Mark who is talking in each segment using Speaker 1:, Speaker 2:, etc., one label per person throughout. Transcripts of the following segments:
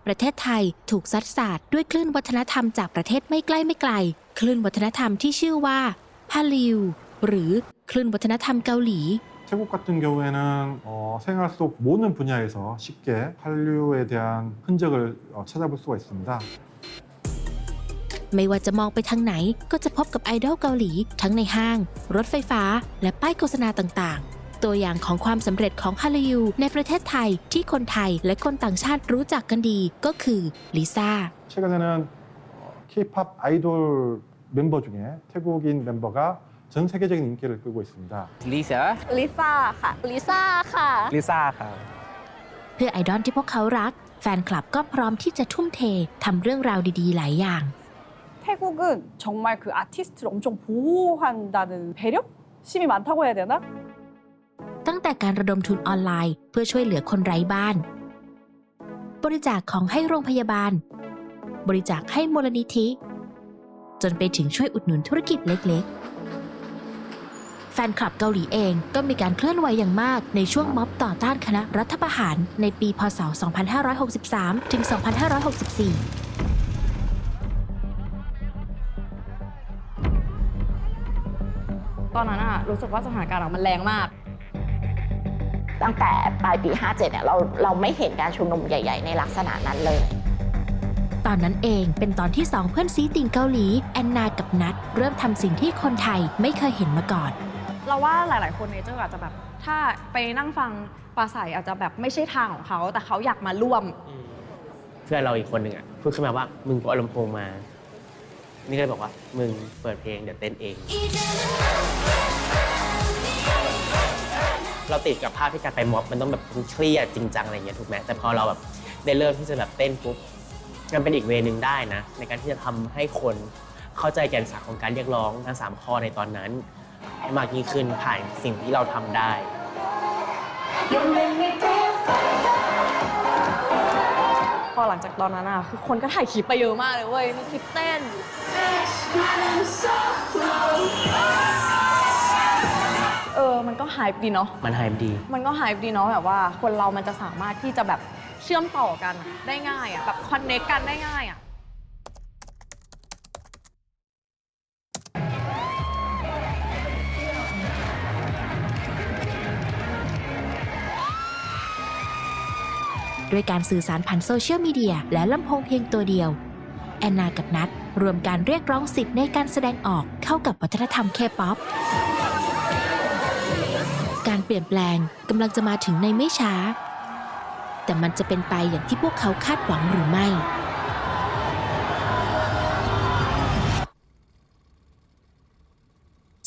Speaker 1: ประเทศไทยถูกซัดสาดด้วยคลื่นวัฒนธรรมจากประเทศไม่ใกล้ไม่ไกลคลื่นวัฒนธรรมที่ชื่อว่าฮัลลิวหรือคลื่นวัฒนธรรมเกาหลี
Speaker 2: 태국 같은 경우에는 생활 속 모든 분야에서 쉽게 한류에 대한 흔적을 찾아볼 수가 있습니다.
Speaker 1: ไม่ว่าจะมองไปทางไหนก็จะพบกับไอดอลเกาหลีทั้งในห้าง รถไฟฟ้า และป้ายโฆษณาต่างๆ ตัวอย่างของความสำเร็จของฮัลลิวในประเทศไทยที่คนไทยและคนต่างชาติรู้จักกันดีก็คือลิซ่า
Speaker 2: 최근에는 K-팝 아이돌 멤버 중에 태국인 멤버가 전 세계적인 인기를 끌고 있습니다.
Speaker 3: ลิซ่า
Speaker 4: ลิซ่าค่ะ ลิซ่าค่ะ
Speaker 3: ลิซ่าครับ
Speaker 1: เพื่อไอดอลที่พวกเขารักแฟนคลับก็พร้อมที่จะทุ่มเททำเรื่องราวดีๆหลายอย่าง
Speaker 4: 태국은 정말 그 아티스트를 엄청 보호한다는 배려심이 많다고 해야 되나?
Speaker 1: ตั้งแต่การระดมทุนออนไลน์เพื่อช่วยเหลือคนไร้บ้าน บริจาคของให้โรงพยาบาล บริจาคให้มูลนิธิ จนไปถึงช่วยอุดหนุนธุรกิจเล็กๆ แฟนคลับเกาหลีเองก็มีการเคลื่อนไหวอย่างมากในช่วงม็อบต่อต้านคณะรัฐประหารในปีพ.ศ. 2563 ถึง 2564
Speaker 5: ตอนนั้นรู้สึกว่าสถานการณ์มันแรงมาก
Speaker 6: ตั้งแต่ปลายปี 57 เนี่ยเราไม่เห็นการชุมนุมใหญ่ ๆ ในลักษณะนั้นเลย
Speaker 1: ตอนนั้นเองเป็นตอนที่2เพื่อนซีติ่งเกาหลีแอนนากับนัทเริ่มทำสิ่งที่คนไทยไม่เคยเห็นมาก่อน
Speaker 5: เราว่าหลายๆคนในเจออาจจะแบบถ้าไปนั่งฟังปราศัยอาจจะแบบไม่ใช่ทางของเขาแต่เขาอยากมาร่วม
Speaker 3: เพื่อนเราอีกคนหนึ่งพูดขึ้นมาว่ามึงเอาลำโพงมานี่ก็เลยบอกว่ามึงเปิดเพลงเดี๋ยวเต้นเอง เราติดกับภาพที่การไปม็อบมันต้องแบบเครียดจริงจังอะไรอย่างเงี้ยถูกไหมแต่พอเราแบบได้เริ่มที่จะแบบเต้นปุ๊บมันเป็นอีกเวนึงได้นะในการที่จะทำให้คนเข้าใจแก่นสารของการเรียกร้องทั้ง3ข้อในตอนนั้นให้มากยิ่งขึ้นผ่านสิ่งที่เราทำได้
Speaker 5: พอหลังจากตอนนั้นคือคนก็ถ่ายคลิปไปเยอะมากเลยเว้ยมีคลิปเต้นมันก็ไฮป์ดีเนาะ
Speaker 3: มันไฮป์ดี
Speaker 5: มันก็ไฮป์ดีเนาะแบบว่าคนเรามันจะสามารถที่จะแบบเชื่อมต่อกันได้ง่ายแบบคอนเนคกันได้ง่าย
Speaker 1: ด้วยการสื่อสารผ่านโซเชียลมีเดียและลำโพงเพียงตัวเดียวแอนนากับนัทรวมการเรียกร้องสิทธิ์ในการแสดงออกเข้ากับวัฒนธรรมเคป๊อปการเปลี่ยนแปลงกำลังจะมาถึงในไม่ช้าแต่มันจะเป็นไปอย่างที่พวกเขาคาดหวังหรือไม่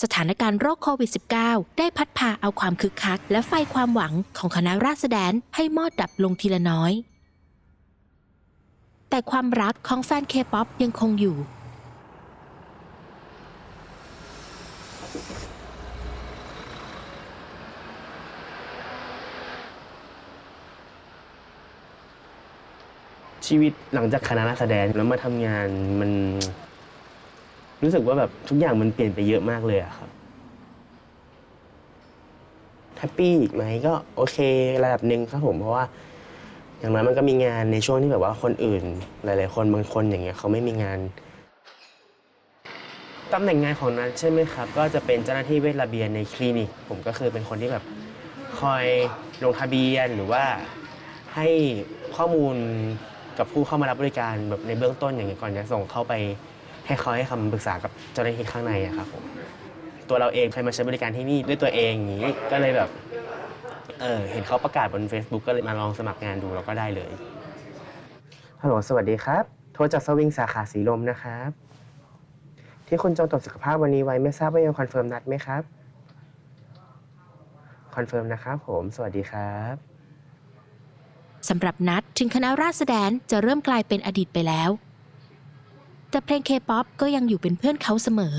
Speaker 1: สถานการณ์โรคโควิด -19 ได้พัดพาเอาความคึกคักและไฟความหวังของคณะราษฎรให้มอดดับลงทีละน้อยแต่ความรักของแฟนเคป๊อปยังคงอยู่
Speaker 3: ชีวิตหลังจากคณะนักแสดงแล้วมาทำงานมันรู้สึกว่าแบบทุกอย่างมันเปลี่ยนไปเยอะมากเลยอะครับแฮปปี้อีกไหมก็โอเคระดับหนึ่งครับผมเพราะว่าอย่างน้อยมันก็มีงานในช่วงที่แบบว่าคนอื่นหลายๆคนบางคนอย่างเงี้ยเขาไม่มีงานตำแหน่งงานของนั้นใช่ไหมครับก็จะเป็นเจ้าหน้าที่เวชระเบียนในคลินิกผมก็คือเป็นคนที่แบบคอยลงทะเบียนหรือว่าให้ข้อมูลกับผู้เข้ามารับบริการแบบในเบื้องต้นอย่างเงี้ยก่อนจะส่งเข้าไปให้เขาให้คำปรึกษากับเจ้าหน้าที่ข้างในอะครับผมตัวเราเองเคยมาใช้บริการที่นี่ด้วยตัวเองอย่างนี้ก็เลยแบบเห็นเขาประกาศบน Facebook ก็เลยมาลองสมัครงานดูแล้วก็ได้เลยฮัลโหลสวัสดีครับโทรจากสวิงสาขาสีลมนะครับที่คุณจองตรวจสุขภาพวันนี้ไว้ไม่ทราบว่ายังคอนเฟิร์มนัดไหมครับคอนเฟิร์มนะครับผมสวัสดีครับ
Speaker 1: สำหรับนัทถึงคณะราษฎรจะเริ่มกลายเป็นอดีตไปแล้วแต่เพลงเคป๊อปก็ยังอยู่เป็นเพื่อนเขาเสมอ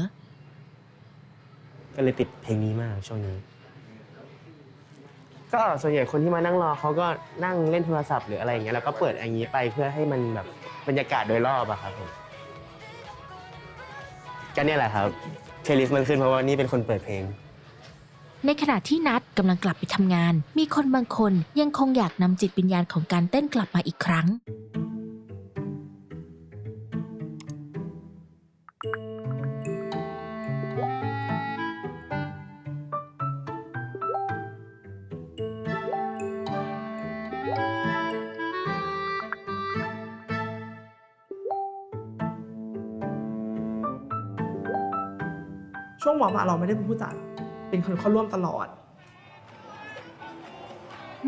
Speaker 3: ก็เลยติดเพลงนี้มากช่วงนี้ก็ส่วนใหญ่คนที่มานั่งรอเขาก็นั่งเล่นโทรศัพท์หรืออะไรอย่างเงี้ยแล้วก็เปิดอย่างนี้ไปเพื่อให้มันแบบบรรยากาศโดยรอบอะครับผมก็เนี่ยแหละครับเพลย์ลิสต์มันขึ้นเพราะว่านี่เป็นคนเปิดเพลง
Speaker 1: ในขณะที่นัทกำลังกลับไปทำงานมีคนบางคนยังคงอยากนำจิตวิญญาณของการเต้นกลับมาอีกครั้ง
Speaker 7: ช่วงวอร์มเราไม่ได้เป็นผู้จัดเป็นคนเข้าร่วมตลอด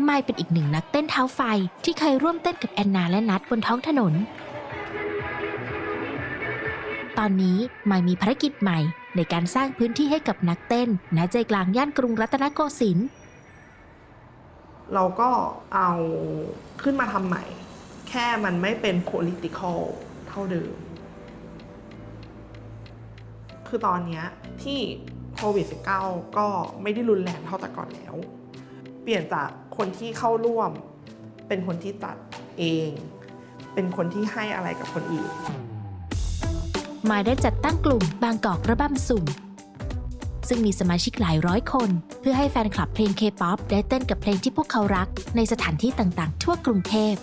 Speaker 1: ไมค์เป็นอีกหนึ่งนักเต้นเท้าไฟที่เคยร่วมเต้นกับแอนนาและนัทบนท้องถนน ตอนนี้ไมค์มีภารกิจใหม่ในการสร้างพื้นที่ให้กับนักเต้นณใจกลางย่านกรุงรัตนโกสินทร์
Speaker 7: เราก็เอาขึ้นมาทำใหม่ แค่มันไม่เป็น political เท่าเดิม คือตอนนี้ที่โควิด -19 ก็ไม่ได้รุนแรงเท่าแต่ก่อนแล้ว เปลี่ยนจากคนที่เข้าร่วมเป็นคนที่จัดเอง เป็นคนที่ให้อะไรกับคนอื่น
Speaker 1: ไมค์ได้จัดตั้งกลุ่มบางกอกระบำสุ่ม ซึ่งมีสมาชิกหลายร้อยคนเพื่อให้แฟนคลับเพลง K-POP ได้เต้นกับเพลงที่พวกเขารักในสถานที่ต่างๆทั่วกรุงเทพ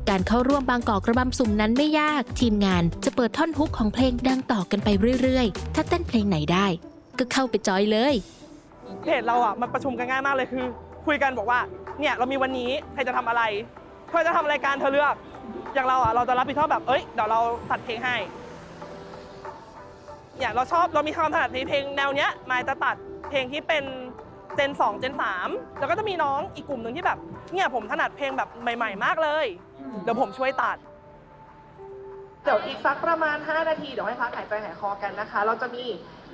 Speaker 1: การเข้าร่วมบางกอกระบำสุ่มนั้นไม่ยากทีมงานจะเปิดท่อนฮุกของเพลงดังต่อกันไปเรื่อยๆถ้าเต้นเพลงไหนได้ก็เข้าไปจอยเลย
Speaker 7: เพจเราอ่ะมันประชุมกันง่ายมากเลยคือ คุยกันบอกว่าเนี่ยเรามีวันนี้ใครจะทำอะไรเธอจะทำรายการเธอเลือกอย่างเราอ่ะเราจะรับผิดชอบแบบเดี๋ยวเราตัดเพลงให้เนี่ยเรามีความถนัดในเพลงแนวเนี้ยมายจะตัดเพลงที่เป็นเจน 2 เจน 3แล้วก็จะมีน้องอีกกลุ่มหนึ่งที่แบบเนี่ยผมถนัดเพลงแบบใหม่ๆมากเลยเดี๋ยวผมช่วยตัดเดี๋ยวอีกสักประมาณ5นาทีเดี๋ยวให้พักหายใจหายคอกันนะคะเราจะมี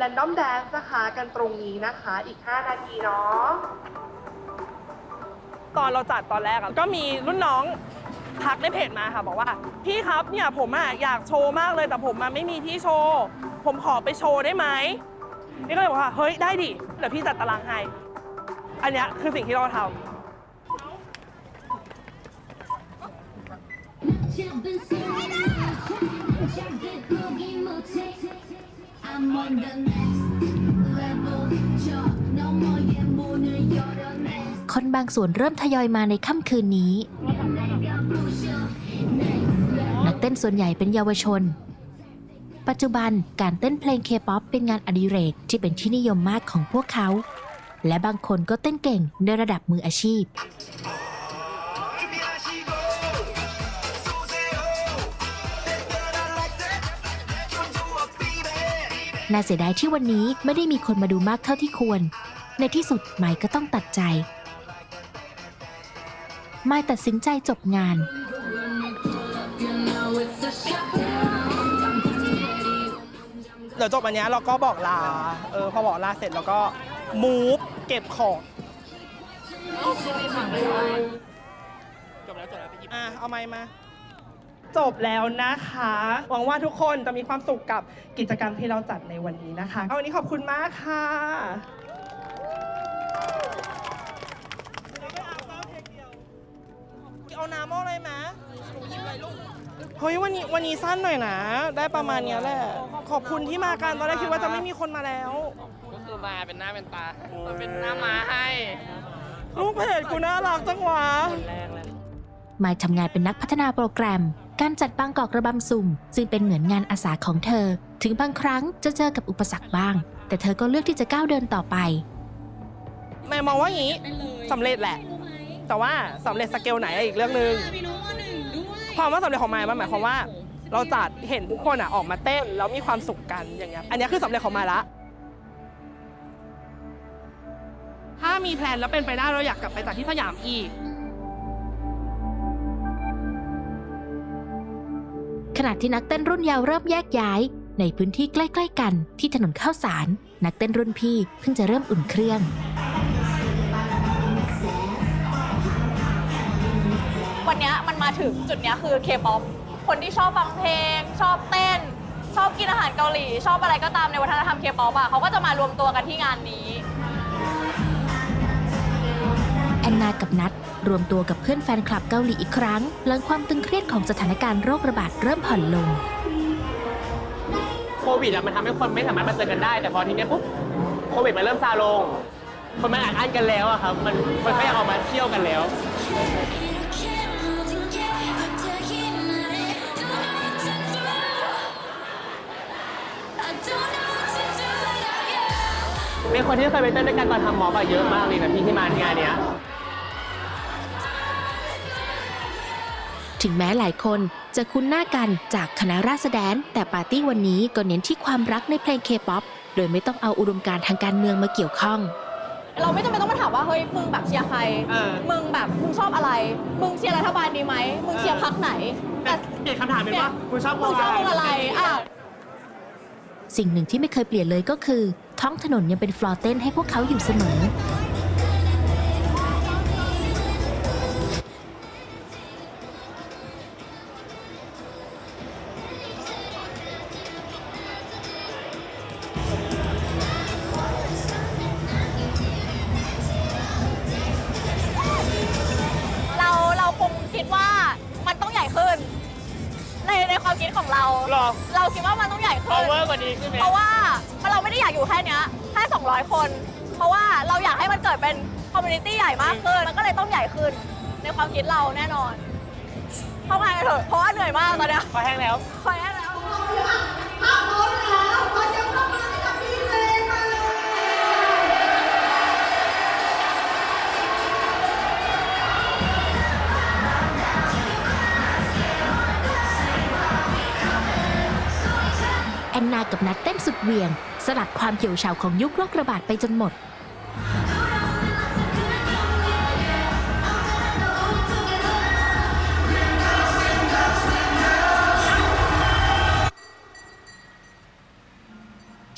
Speaker 7: Random Dance นะคะกันตรงนี้นะคะอีก5นาทีเนาะตอนเราจัดตอนแรกก็มีรุ่นน้องทักในเพจมาค่ะบอกว่าพี่ครับเนี่ยผมอยากโชว์มากเลยแต่ผมไม่มีที่โชว์ผมขอไปโชว์ได้ไหมนี่ก็เลยบอกว่าเฮ้ยได้ดิเดี๋ยวพี่จัดตารางให้อันนี้คือสิ่งที่เราทำ
Speaker 1: คนบางส่วนเริ่มทยอยมาในค่ำคืนนี้ นักเต้นส่วนใหญ่เป็นเยาวชน ปัจจุบันการเต้นเพลง K-POP เป็นงานอดิเรกที่เป็นที่นิยมมากของพวกเขา และบางคนก็เต้นเก่งในระดับมืออาชีพ น่าเสียดายที่วันนี้ไม่ได้มีคนมาดูมากเท่าที่ควร ในที่สุดไมค์ก็ต้องตัดใจ ไมค์ตัดสินใจจบงาน
Speaker 7: เดี๋ยวจบอันนี้เราก็บอกลาพอบอกลาเสร็จเราก็มูฟเก็บของจบแล้วเอาไมค์มาจบแล้วนะคะหวังว่าทุกคนจะมีความสุขกับกิจกรรมที่เราจัดในวันนี้นะคะวันนี้ขอบคุณมากค่ะเอาน้ำอะไรมาเฮ้ยวันนี้สั้นหน่อยนะได้ประมาณนี้แหละขอบคุณที่มากันตอนแรกคิดว่าจะไม่มีคนมาแล้ว
Speaker 8: ก็คือมาเป็นหน้าเป็นตาเป็นหน้าม้าให้
Speaker 7: ลูกเพจกูน่ารักจังวะ
Speaker 1: ไมค์ทำงานเป็นนักพัฒนาโปรแกรมการจัดบางกอกระบำสุ่มซึ่งเป็นเหมือนงานอาสาของเธอถึงบางครั้งจะเจอกับอุปสรรคบ้างแต่เธอก็เลือกที่จะก้าวเดินต่อไป
Speaker 7: แม่มองว่าอย่างนี้สำเร็จแหละแต่ว่าสำเร็จสเกลไหนอีกเรื่องนึงความว่าสำเร็จของมายมันหมายความว่าเราจัดเห็นทุกคนออกมาเต้นแล้วมีความสุขกันอย่างเงี้ยอันนี้คือสำเร็จของมายละถ้ามีแพลนแล้วเป็นไปได้เราอยากกลับไปจัดที่สยามอีก
Speaker 1: ขณะที่นักเต้นรุ่นเยาว์เริ่มแยกย้ายในพื้นที่ใกล้ๆกันที่ถนนข้าวสารนักเต้นรุ่นพี่เพิ่งจะเริ่มอุ่นเครื่อง
Speaker 5: วันนี้มันมาถึงจุดนี้คือ K-POP คนที่ชอบฟังเพลงชอบเต้นชอบกินอาหารเกาหลีชอบอะไรก็ตามในวัฒนธรรม K-POP เขาก็จะมารวมตัวกันที่งานนี้
Speaker 1: แอนนากับนัทรวมตัวกับเพื่อนแฟนคลับเกาหลีอีกครั้งหลังความตึงเครียดของสถานการณ์โรคระบาดเริ่มผ่อนลง
Speaker 3: โควิดมันทำให้คนไม่สามารถมาเจอกันได้แต่พอทีนี้ปุ๊บโควิดมันเริ่มซาลงคนมันอัดอั้นกันแล้วครับมันไม่อยากออกมาเที่ยวกันแล้วเป็นคน คนที่เคยไปเต้นด้วยกันตอนทำม็อบเยอะมากเลยนะพี่ที่มางานเนี้ย
Speaker 1: ถึงแม้หลายคนจะคุ้นหน้ากันจากคณะราษฎรแต่ปาร์ตี้วันนี้ก็เน้นที่ความรักในเพลงเคป๊อปโดยไม่ต้องเอาอุดมการณ์ทางการเมืองมาเกี่ยวข้อง
Speaker 5: เราไม่จำเป็นต้องมาถามว่าเฮ้ยมึงแบบเชียร์ใครมึงแบบมึงชอบอะไรมึงเชียร์รัฐบาลดีไหมมึงเชียร์พรรคไหนแต่
Speaker 3: เปลี่ยนคำถามเป็นว่ามึงชอบ
Speaker 5: มึงชอบอะไรอ่ะ
Speaker 1: สิ่งหนึ่งที่ไม่เคยเปลี่ยนเลยก็คือ ท้องถนนยังเป็นฟลอร์เต้นให้พวกเขาอยู่เสมอ
Speaker 5: เราคงคิดว่ามันต้องใหญ่ขึ้น ในความคิดของเรา เราคิดว่ามันต้องใหญ่ขึ้น
Speaker 3: power กว่านี้ใช่ไหม
Speaker 5: เพราะว่าเราไม่ได้อยากอยู่แค่เนี้ยแค่200 คน เพราะว่าเราอยากให้มันเกิดเป็นคอมมูนิตี้ใหญ่มากขึ้น มันก็เลยต้องใหญ่ขึ้น ในความคิดเราแน่นอน เข้างานกันเถอะเพราะว่าเหนื่อยมากตอนเนี้ย
Speaker 3: คอแห้งแล้ว
Speaker 5: คอยแน่แล้ว
Speaker 1: แอนนากับนัดเต้นสุดเหวี่ยง สลัดความเหี่ยวเฉาของยุคโรคระบาดไปจนหมด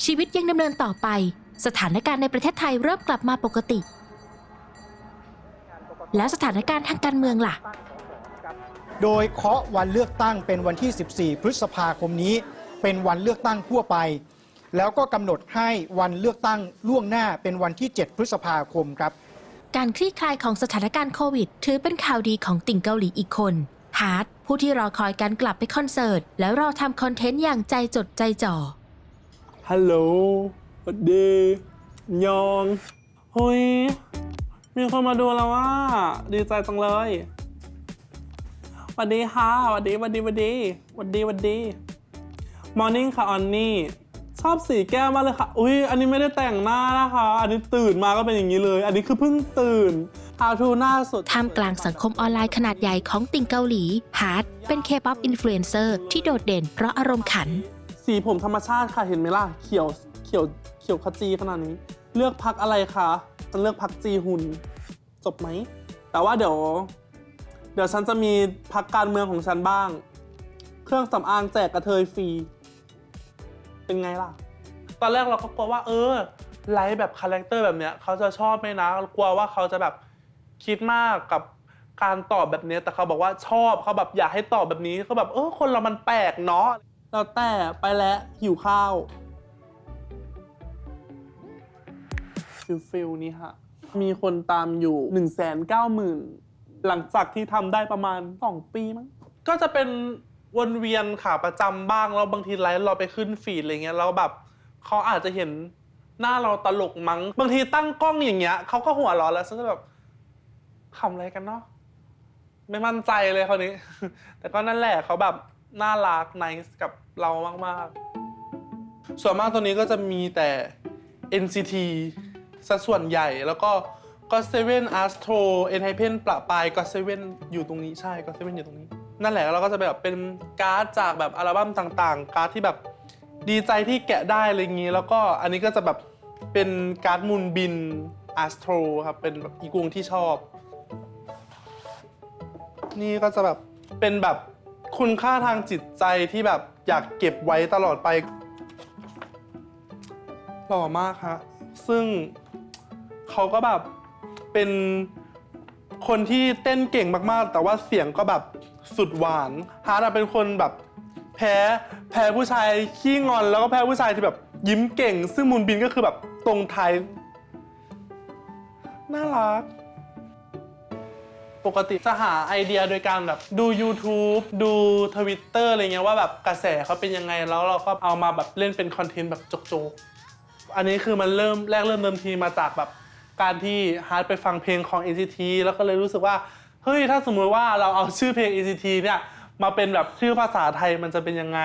Speaker 1: ชีวิตยังดำเนินต่อไป สถานการณ์ในประเทศไทยเริ่มกลับมาปกติ แล้วสถานการณ์ทางการเมืองล่ะ
Speaker 9: โดยเคาะวันเลือกตั้งเป็นวันที่ 14 พฤษภาคมนี้เป็นวันเลือกตั้งทั่วไป แล้วก็กำหนดให้วันเลือกตั้งล่วงหน้าเป็นวันที่ 7 พฤษภาคมครับ
Speaker 1: การคลี่คลายของสถานการณ์โควิด ถือเป็นข่าวดีของติ่งเกาหลีอีกคน ฮาร์ดผู้ที่รอคอยการกลับไปคอนเสิร์ต แล้วรอทำคอนเทนต์อย่างใจจดใจจ่อ
Speaker 10: ฮัลโหลสวัสดียองเฮ้ยมีคนมาดูแล้วว่าดีใจจังเลยสวัสดีค่ะสวัสดีสวัสดีสวัสดีสวัสดีสวัสดีมอร์นิ่งค่ะออนนี่ชอบสีแก้มมากเลยค่ะอุ้ยอันนี้ไม่ได้แต่งหน้านะคะอันนี้ตื่นมาก็เป็นอย่างนี้เลย อันนี้คือเพิ่งตื่นHow to หน้าสด
Speaker 1: ท่ามกลางสังคมออนไลน์ขนาดใหญ่ของติ่งเกาหลี ฮาร์ดเป็นเคป๊อปอินฟลูเอนเซอร์ที่โดดเด่นเพราะอารมณ์ขัน
Speaker 10: สีผมธรรมชาติค่ะเห็นไหมล่ะเขียวขจีขนาดนี้เลือกพักอะไรคะฉันเลือกพักจีหุ่นจบไหมแต่ว่าเดี๋ยวฉันจะมีพักการเมืองของฉันบ้าง เครื่องสำอางแจกกระเทยฟรีเป็นไงล่ะตอนแรกเราก็กลัวว่าไลฟ์แบบคาแรคเตอร์แบบเนี้ยเขาจะชอบไหมนะกลัวว่าเขาจะแบบคิดมากกับการตอบแบบนี้แต่เขาบอกว่าชอบเขาแบบอยากให้ตอบแบบนี้เขาแบบคนเรามันแปลกเนาะแล้วแต่ไปแล้วหิวข้าวฟิลนี่ฮะมีคนตามอยู่ 190,000 หลังจากที่ทำได้ประมาณ2 ปีมั้งก็จะเป็นวนเวียนขาประจำบ้างแล้วบางทีไลฟ์เราไปขึ้นฟีดอะไรเงี้ยแล้วแบบเขาอาจจะเห็นหน้าเราตลกมั้งบางทีตั้งกล้องอย่างเงี้ยเขาก็หัวเราะแล้วฉันก็แบบขำอะไรกันเนาะไม่มั่นใจเลยคนนี้ แต่ก็นั่นแหละเขาแบบน่ารักไนซ์กับเรามากๆส่วนมากตัวนี้ก็จะมีแต่ NCT ซะส่วนใหญ่แล้วก็GOT7 Astro ENHYPEN ประปาย GOT7 อยู่ตรงนี้ใช่ GOT7 อยู่ตรงนี้นั่นแหละเราก็จะแบบเป็นการ์ดจากแบบอัลบั้มต่างๆการ์ดที่แบบดีใจที่แกะได้อะไรอย่างนี้แล้วก็อันนี้ก็จะแบบเป็นการ์ดมูนบิน Astro ครับเป็นแบบอีกวงที่ชอบนี่ก็จะแบบเป็นแบบคุณค่าทางจิตใจที่แบบอยากเก็บไว้ตลอดไปหล่อมากฮะซึ่งเขาก็แบบเป็นคนที่เต้นเก่งมากๆแต่ว่าเสียงก็แบบสุดหวานฮาร์ดเป็นคนแบบแพ้ผู้ชายขี้งอนแล้วก็แพ้ผู้ชายที่แบบยิ้มเก่งซึ่งมูนบินก็คือแบบตรงไทยน่ารักปกติจะหาไอเดียโดยการแบบดู YouTube ดู Twitter อะไรเงี้ยว่าแบบกระแสเขาเป็นยังไงแล้วเราก็เอามาแบบเล่นเป็นคอนเทนต์แบบโจ๊กๆอันนี้คือมันเริ่มเดิมทีมาจากแบบการที่ฮาร์ดไปฟังเพลงของ NCT แล้วก็เลยรู้สึกว่าเฮ้ยถ้าสมมติว่าเราเอาชื่อเพลง NCT เนี่ยมาเป็นแบบชื่อภาษาไทยมันจะเป็นยังไง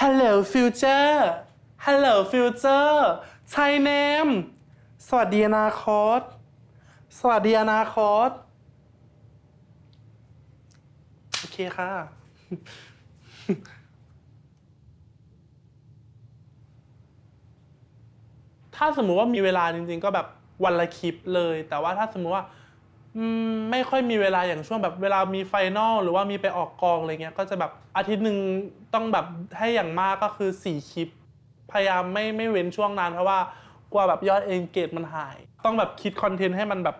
Speaker 10: Hello Future Hello Future ไทยเนมสวัสดีอนาคตสวัสดีอนาคตโอเคค่ะ ถ้าสมมุติว่ามีเวลาจริงๆก็แบบวันละคลิปเลยแต่ว่าถ้าสมมุติว่าไม่ค่อยมีเวลาอย่างช่วงแบบเวลามีไฟนอลหรือว่ามีไปออกกองอะไรเงี้ยก็จะแบบอาทิตย์หนึ่งต้องแบบให้อย่างมากก็คือ4คลิปพยายามไม่เว้นช่วงนานเพราะว่ากลัวแบบยอดเอนเกจมันหายต้องแบบคิดคอนเทนต์ให้มันแบบ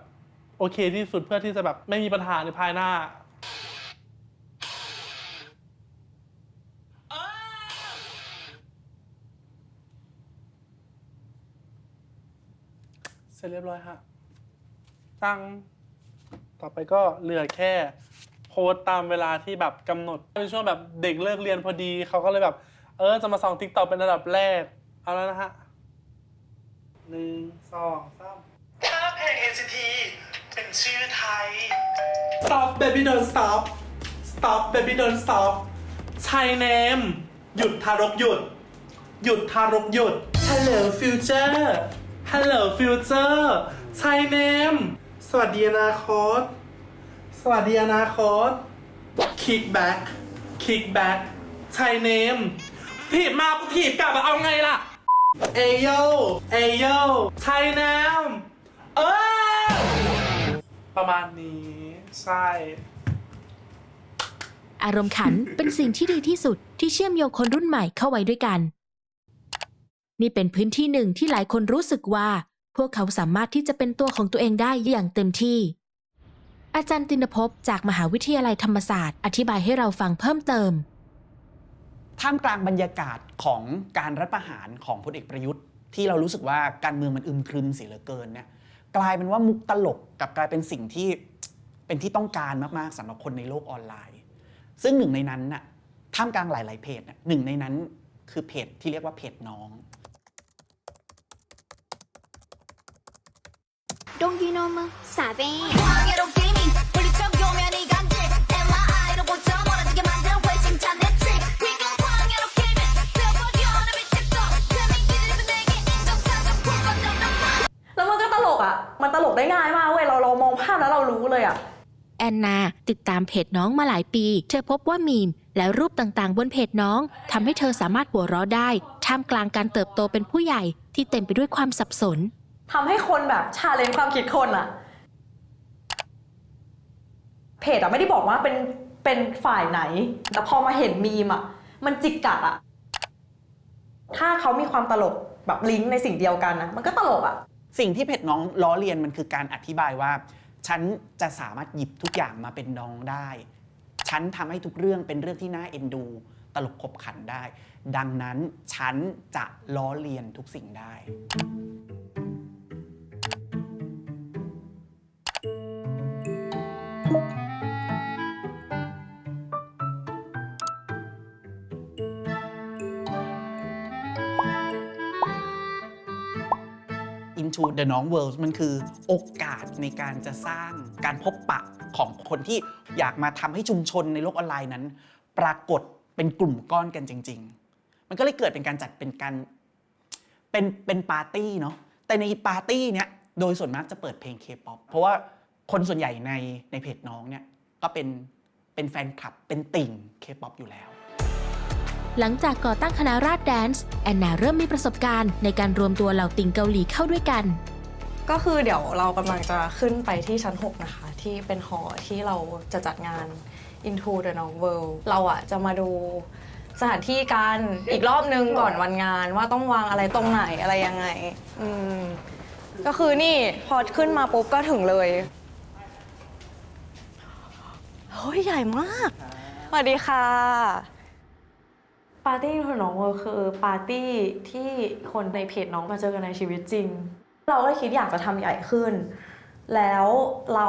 Speaker 10: โอเคที่สุดเพื่อที่จะแบบไม่มีปัญหาในภายหน้าเสร็จเรียบร้อยฮะตั้งต่อไปก็เหลือแค่โพสต์ตามเวลาที่แบบกำหนดเป็นช่วงแบบเด็กเลิกเรียนพอดีเขาก็เลยแบบจะมาส่อง TikTok เป็นระดับแรกเอาแล้วนะฮะ1 2 3ถ้าเพลง NCT เป็นชื่อไทย Stop baby don't stop Stop baby don't stop Thai name หยุดทารกหยุดหยุดทารกหยุด Hello future Hello future Thai name สวัสดีอนาคตสวัสดีอนาคต Kick back Kick back Thai name ถีบมากูถีบกลับมาเอาไงล่ะเอโยเอโย Thai name ประมาณนี้ใช่
Speaker 1: อารมณ์ขันเป็นสิ่งที่ดีที่สุดที่เชื่อมโยงคนรุ่นใหม่เข้าไว้ด้วยกัน นี่เป็นพื้นที่หนึ่งที่หลายคนรู้สึกว่าพวกเขาสามารถที่จะเป็นตัวของตัวเองได้อย่างเต็มที่ อาจารย์ตินภพจากมหาวิทยาลัยธรรมศาสตร์อธิบายให้เราฟังเพิ่มเติม
Speaker 11: ท่ามกลางบรรยากาศของการรัฐประหารของพลเอกประยุทธ์ที่เรารู้สึกว่าการเมืองมันอึมครึมเสียเหลือเกินเนี่ยกลายเป็นว่ามุกตลกกับกลายเป็นสิ่งที่เป็นที่ต้องการมากๆสำหรับคนในโลกออนไลน์ซึ่งหนึ่งในนั้นน่ะท่ามกลางหลายๆเพจหนึ่งในนั้นคือเพจที่เรียกว่าเพจน้อง
Speaker 5: แล้วมันก็ตลกอ่ะมันตลกได้ง่ายมากเว้ยเรามองภาพแล้วเรารู้เลยอ่ะ
Speaker 1: แอนนาติดตามเพจน้องมาหลายปีเธอพบว่ามีมและรูปต่างๆบนเพจน้องทำให้เธอสามารถหัวเราะได้ท่ามกลางการเติบโตเป็นผู้ใหญ่ที่เต็มไปด้วยความสับสน
Speaker 5: ทำให้คนแบบชาเลนจ์ความคิดคนอ่ะเพจอ่ะไม่ได้บอกว่าเป็นฝ่ายไหนแต่พอมาเห็นมีมอ่ะมันจิกกัดอ่ะถ้าเขามีความตลกแบบลิงก์ในสิ่งเดียวกันนะมันก็ตลกอ่ะ
Speaker 11: สิ่งที่เพจน้องล้อเลียนมันคือการอธิบายว่าฉันจะสามารถหยิบทุกอย่างมาเป็นน้องได้ฉันทำให้ทุกเรื่องเป็นเรื่องที่น่าเอ็นดูตลกขบขันได้ดังนั้นฉันจะล้อเลียนทุกสิ่งได้ Into theน้อง World มันคือโอกาสในการจะสร้างการพบปะของคนที่อยากมาทำให้ชุมชนในโลกออนไลน์นั้นปรากฏเป็นกลุ่มก้อนกันจริงๆมันก็เลยเกิดเป็นการจัดเป็นปาร์ตี้เนาะแต่ในปาร์ตี้เนี้ยโดยส่วนมากจะเปิดเพลง K-POP เพราะว่าคนส่วนใหญ่ในเพจน้องเนี่ยก็เป็นแฟนคลับเป็นติ่ง K-POP อยู่แล้ว
Speaker 1: หลังจากก่อตั้งคณะราษฎรแดนซ์แอนนาเริ่มมีประสบการณ์ในการรวมตัวเหล่าติ่งเกาหลีเข้าด้วยกัน
Speaker 5: ก็คือเดี๋ยวเรากำลังจะขึ้นไปที่ชั้น 6 นะคะที่เป็นหอที่เราจะจัดงาน Into theน้อง World เราอ่ะจะมาดูสถานที่กันอีกรอบนึงก่อนวันงานว่าต้องวางอะไรตรงไหนอะไรยังไงก็คือนี่พอขึ้นมาปุ๊บก็ถึงเลยเฮ้ยใหญ่มากสวัสดีค่ะปาร์ตี้ของน้องคือปาร์ตี้ที่คนในเพจน้องมาเจอกันในชีวิตจริงเราก็คิดอยากจะทำใหญ่ขึ้นแล้วเรา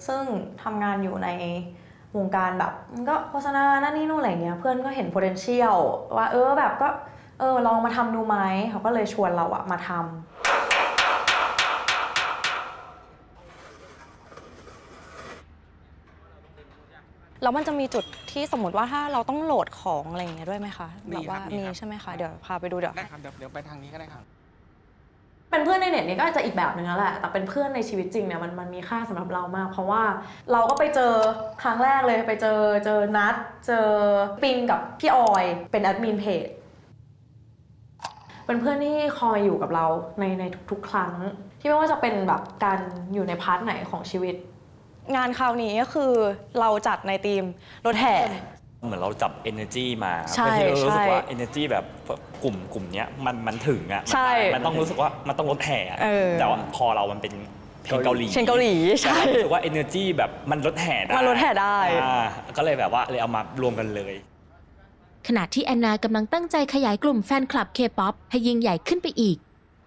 Speaker 5: ซึ่งทำงานอยู่ในวงการแบบก็โฆษณานั่นนี่นู่นอะไรเงี้ยเพื่อนก็เห็น potential ว่าแบบก็ลองมาทำดูไหมเขาก็เลยชวนเราอะมาทำ แล้วมันจะมีจุดที่สมมติว่าถ้าเราต้องโหลดของอะไรอย่างเงี้ยด้วยไหมคะ
Speaker 8: มี
Speaker 5: แบบว่า
Speaker 8: ครับมี
Speaker 5: มี
Speaker 8: ครับ
Speaker 5: ใช่ไหมคะ เดี๋ยวพาไปดูเดี๋ยว
Speaker 8: ได้ครับเดี๋ยวไปทางนี้ก็ได้ครับ
Speaker 12: เป็นเพื่อนในเน็ตนี่ก็อาจจะอีกแบบหนึ่งแล้วแหละ แต่เป็นเพื่อนในชีวิตจริงเนี่ยมันมีค่าสำหรับเรามาก เพราะว่าเราก็ไปเจอครั้งแรกเลยไปเจอนัดเจอปิงกับพี่ออยเป็นแอดมินเพจเป็นเพื่อนที่คอยอยู่กับเราในทุกๆครั้งที่ไม่ว่าจะเป็นแบบการอยู่ในพาร์ทไหนของชีวิต
Speaker 5: งานคราวนี้ก็คือเราจัดในทีมรถแห่
Speaker 13: เหมือนเราจับ energy มา
Speaker 5: ใช่
Speaker 13: เพื่อที่เรารู้สึกว่า
Speaker 5: ใช่
Speaker 13: energy แบบกลุ่มเนี้ยมันถึงอ่ะ
Speaker 5: ใช่
Speaker 13: มันต้องรู้สึกว่ามันต้องรถแห่อะ แต่ว่าพอเรามันเป็นเพลงเกาหลี
Speaker 5: เพลงเกาหลีใช่
Speaker 13: แต่เรารู้สึกว่า energy แบบมันรถแห่ได้
Speaker 5: มันรถแห่ได้
Speaker 13: ก็เลยแบบว่าเลยเอามารวมกันเลย
Speaker 1: ขณะที่แอนนากำลังตั้งใจขยายกลุ่มแฟนคลับ K-POP ให้ยิ่งใหญ่ขึ้นไปอีก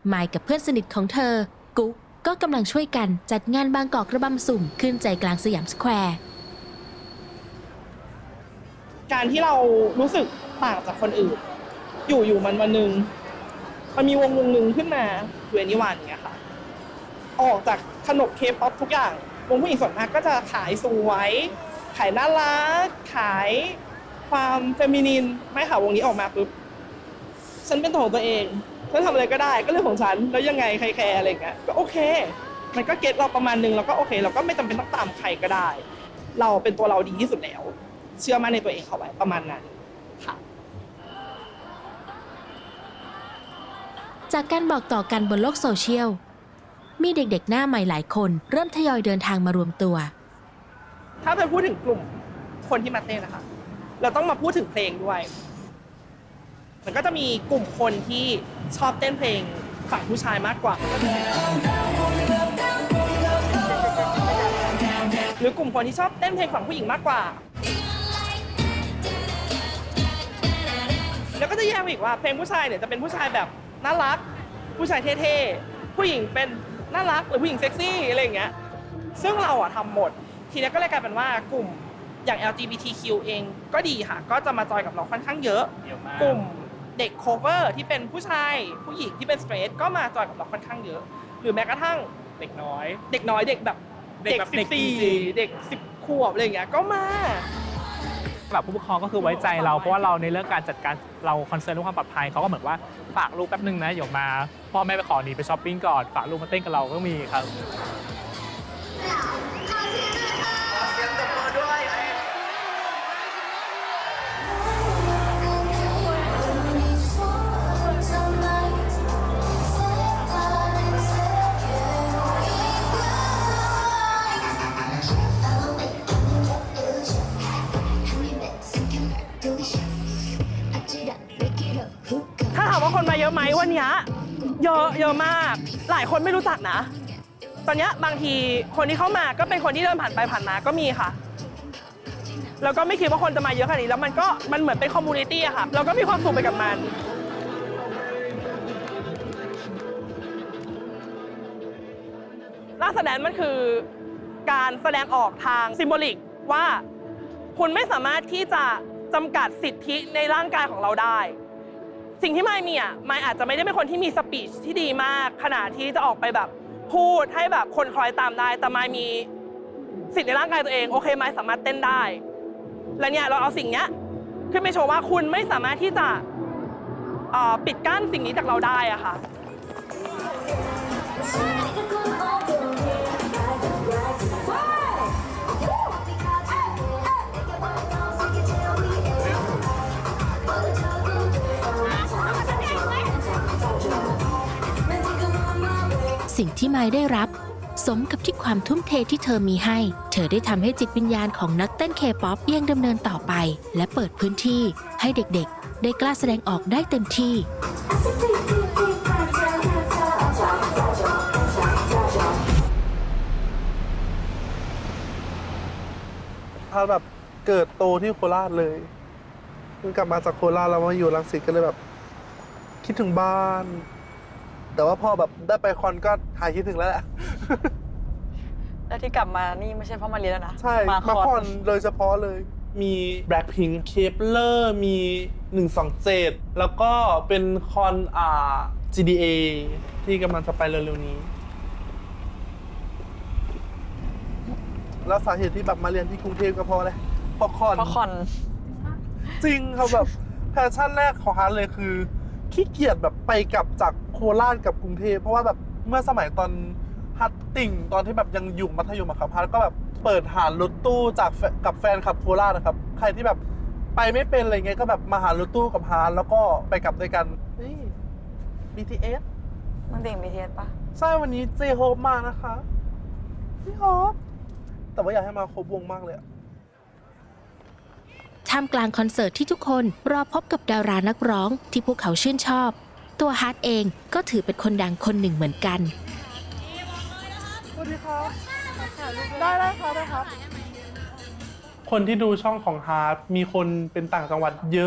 Speaker 1: ไมค์กับเพื่อนสนิทของเธอกุ๊กก็กำลังช่วยกันจัดงานบางกอกระบำสุ่มขึ้นใจกลางสยามสแควร์
Speaker 7: การที่เรารู้สึกต่างจากคนอื่น อยู่มันวันหนึ่งมันมีวงหนึ่งขึ้นมาอยู่อันนี้วันเงี้ยค่ะออกจากขนบเคป๊อปทุกอย่างวงผู้หญิงส่วนมากก็จะขายสวยขายน่ารักขายความเฟมินินไม่ค่ะวงนี้ออกมาปุ๊บฉันเป็นตัวของตัวเองฉันทำอะไรก็ได้ก็เรื่องของฉันแล้วยังไงใครแคร์อะไรเงี้ยก็โอเคมันก็เก็ตเราประมาณนึงแล้วก็โอเคเราก็ไม่จำเป็นต้องตามใครก็ได้ เราเป็นตัวเราดีที่สุดแล้วเชื่อมั่นในตัวเองเข้าไว้ประมาณนั้นค่ะ
Speaker 1: จากการบอกต่อกันบนโลกโซเชียลมีเด็กๆหน้าใหม่หลายคนเริ่มทยอยเดินทางมารวมตัว
Speaker 7: ถ้าเป็นพูดถึงกลุ่มคนที่มาเต้นนะคะเราต้องมาพูดถึงเพลงด้วยมันก็จะมีกลุ่มคนที่ชอบเต้นเพลงฝั่งผู้ชายมากกว่าหรือกลุ่มคนที่ชอบเต้นเพลงฝั่งผู้หญิงมากกว่าแล้วก็จะแยกอีกว่าเพลงผู้ชายเนี่ยจะเป็นผู้ชายแบบน่ารักผู้ชายเท่ๆผู้หญิงเป็นน่ารักหรือผู้หญิงเซ็กซี่อะไรอย่างเงี้ยซึ่งเราอะทำหมดทีนี้ก็เลยกลายเป็นว่ากลุ่มอย่าง LGBTQ เองก็ดีค่ะก็จะมาจอยกับเราค่อนข้างเยอะกลุ่มเด็ก cover ที่เป็นผู้ชายผู้หญิงที่เป็น straight ก็มาจอยกับเราค่อนข้างเยอะหรือแม้กระทั่งเด็กน้อยเด็กแบบเด็ก14เด็ก10ขวบอะไรอย่างเงี้ยก็มา
Speaker 14: แบบผู้ปกครองก็คือไว้ใจเราเพราะว่าเราในเรื่องการจัดการเราคอนเซิร์นเรื่องความปลอดภัยเขาก็เหมือนว่าฝากลูกแป๊บนึงนะเดี๋ยวมาพ่อแม่ไปขอหนีไปช้อปปิ้งก่อนฝากลูกมาเต้นกับเราก็มีครับ
Speaker 7: ถ้าถามว่าคนมาเยอะไหมวันนี้เยอะมากหลายคนไม่รู้จักนะตอนนี้บางทีคนที่เข้ามาก็เป็นคนที่เดินผ่านไปผ่านมาก็มีค่ะแล้วก็ไม่คิดว่าคนจะมาเยอะขนาดนี้แล้วมันเหมือนเป็นคอมมูนิตี้อะค่ะเราก็มีความสุขไปกับมันล่าแสดงมันคือการแสดงออกทางซิมโบลิกว่าคุณไม่สามารถที่จะจำกัดสิทธิในร่างกายของเราได้สิ่งที่ไม่มีไม่อาจจะไม่ได้เป็นคนที่มีสปีชที่ดีมากขนาดที่จะออกไปแบบพูดให้แบบคนคล้อยตามได้แต่ไม่มีสิทธิในร่างกายตัวเองโอเคไม่สามารถเต้นได้และเนี่ยเราเอาสิ่งเนี้ยขึ้นไปโชว์ว่าคุณไม่สามารถที่จะปิดกั้นสิ่งนี้จากเราได้อะค่ะ
Speaker 1: สิ่งที่ไมค์ได้รับสมกับที่ความทุ่มเทที่เธอมีให้เธอได้ทำให้จิตวิญญาณของนักเต้น K-POP ยังดำเนินต่อไปและเปิดพื้นที่ให้เด็กๆได้กล้าแสดงออกได้เต็มที่
Speaker 10: ถ้าแบบเกิดโตที่โคราชเลยกลับมาจากโคราชแล้วมาอยู่รังสิตก็เลยแบบคิดถึงบ้านแต่ว่าพอแบบได้ไปคอนก็หายคิดถึงแล้วแหละ
Speaker 5: แล้วที่กลับมานี่ไม่ใช่เพราะมาเรียนแล้วนะ
Speaker 10: ใช่มาคอนโดยเฉพาะเลยมี Blackpink Kepler มี 127 แล้วก็เป็นคอน GDA ที่กำลังจะไปเร็วๆนี้แล้วสาเหตุที่แบบมาเรียนที่กรุงเทพก็เพราะอะไร พอคอนจริงครับแบบแพชชั่นแรกของฮาร์ดเลยคือขี้เกียจแบบไปกลับจากโคราชกับกรุงเทพเพราะว่าแบบเมื่อสมัยตอนฮัทติ่งตอนที่แบบยังอยู่มัธยมอะครับฮัทก็แบบเปิดหารถตู้กับแฟนคลับโคราชนะครับใครที่แบบไปไม่เป็นอะไรเงี้ยก็แบบมาหารถตู้กับฮาร์ดแล้วก็ไปกลับด้วยกันนี่ BTS
Speaker 4: มันเด่ง BTS ปะ
Speaker 10: ใช่วันนี้เจโฮปมานะคะพี่โฮปแต่ว่าอยากให้มาครบวงมากเลย
Speaker 1: ท่ามกลางคอนเสิร์ตที่ทุกคนรอพบกับดารานักร้องที่พวกเขาชื่นชอบ ตัวฮาร์ดเองก็ถือเป็นคนดังคนหนึ่งเหมือนกัน
Speaker 10: สวัสดีครับได้ครับคนที่ดูช่องของฮาร์ดมีคนเป็นต่างจังหวัดเย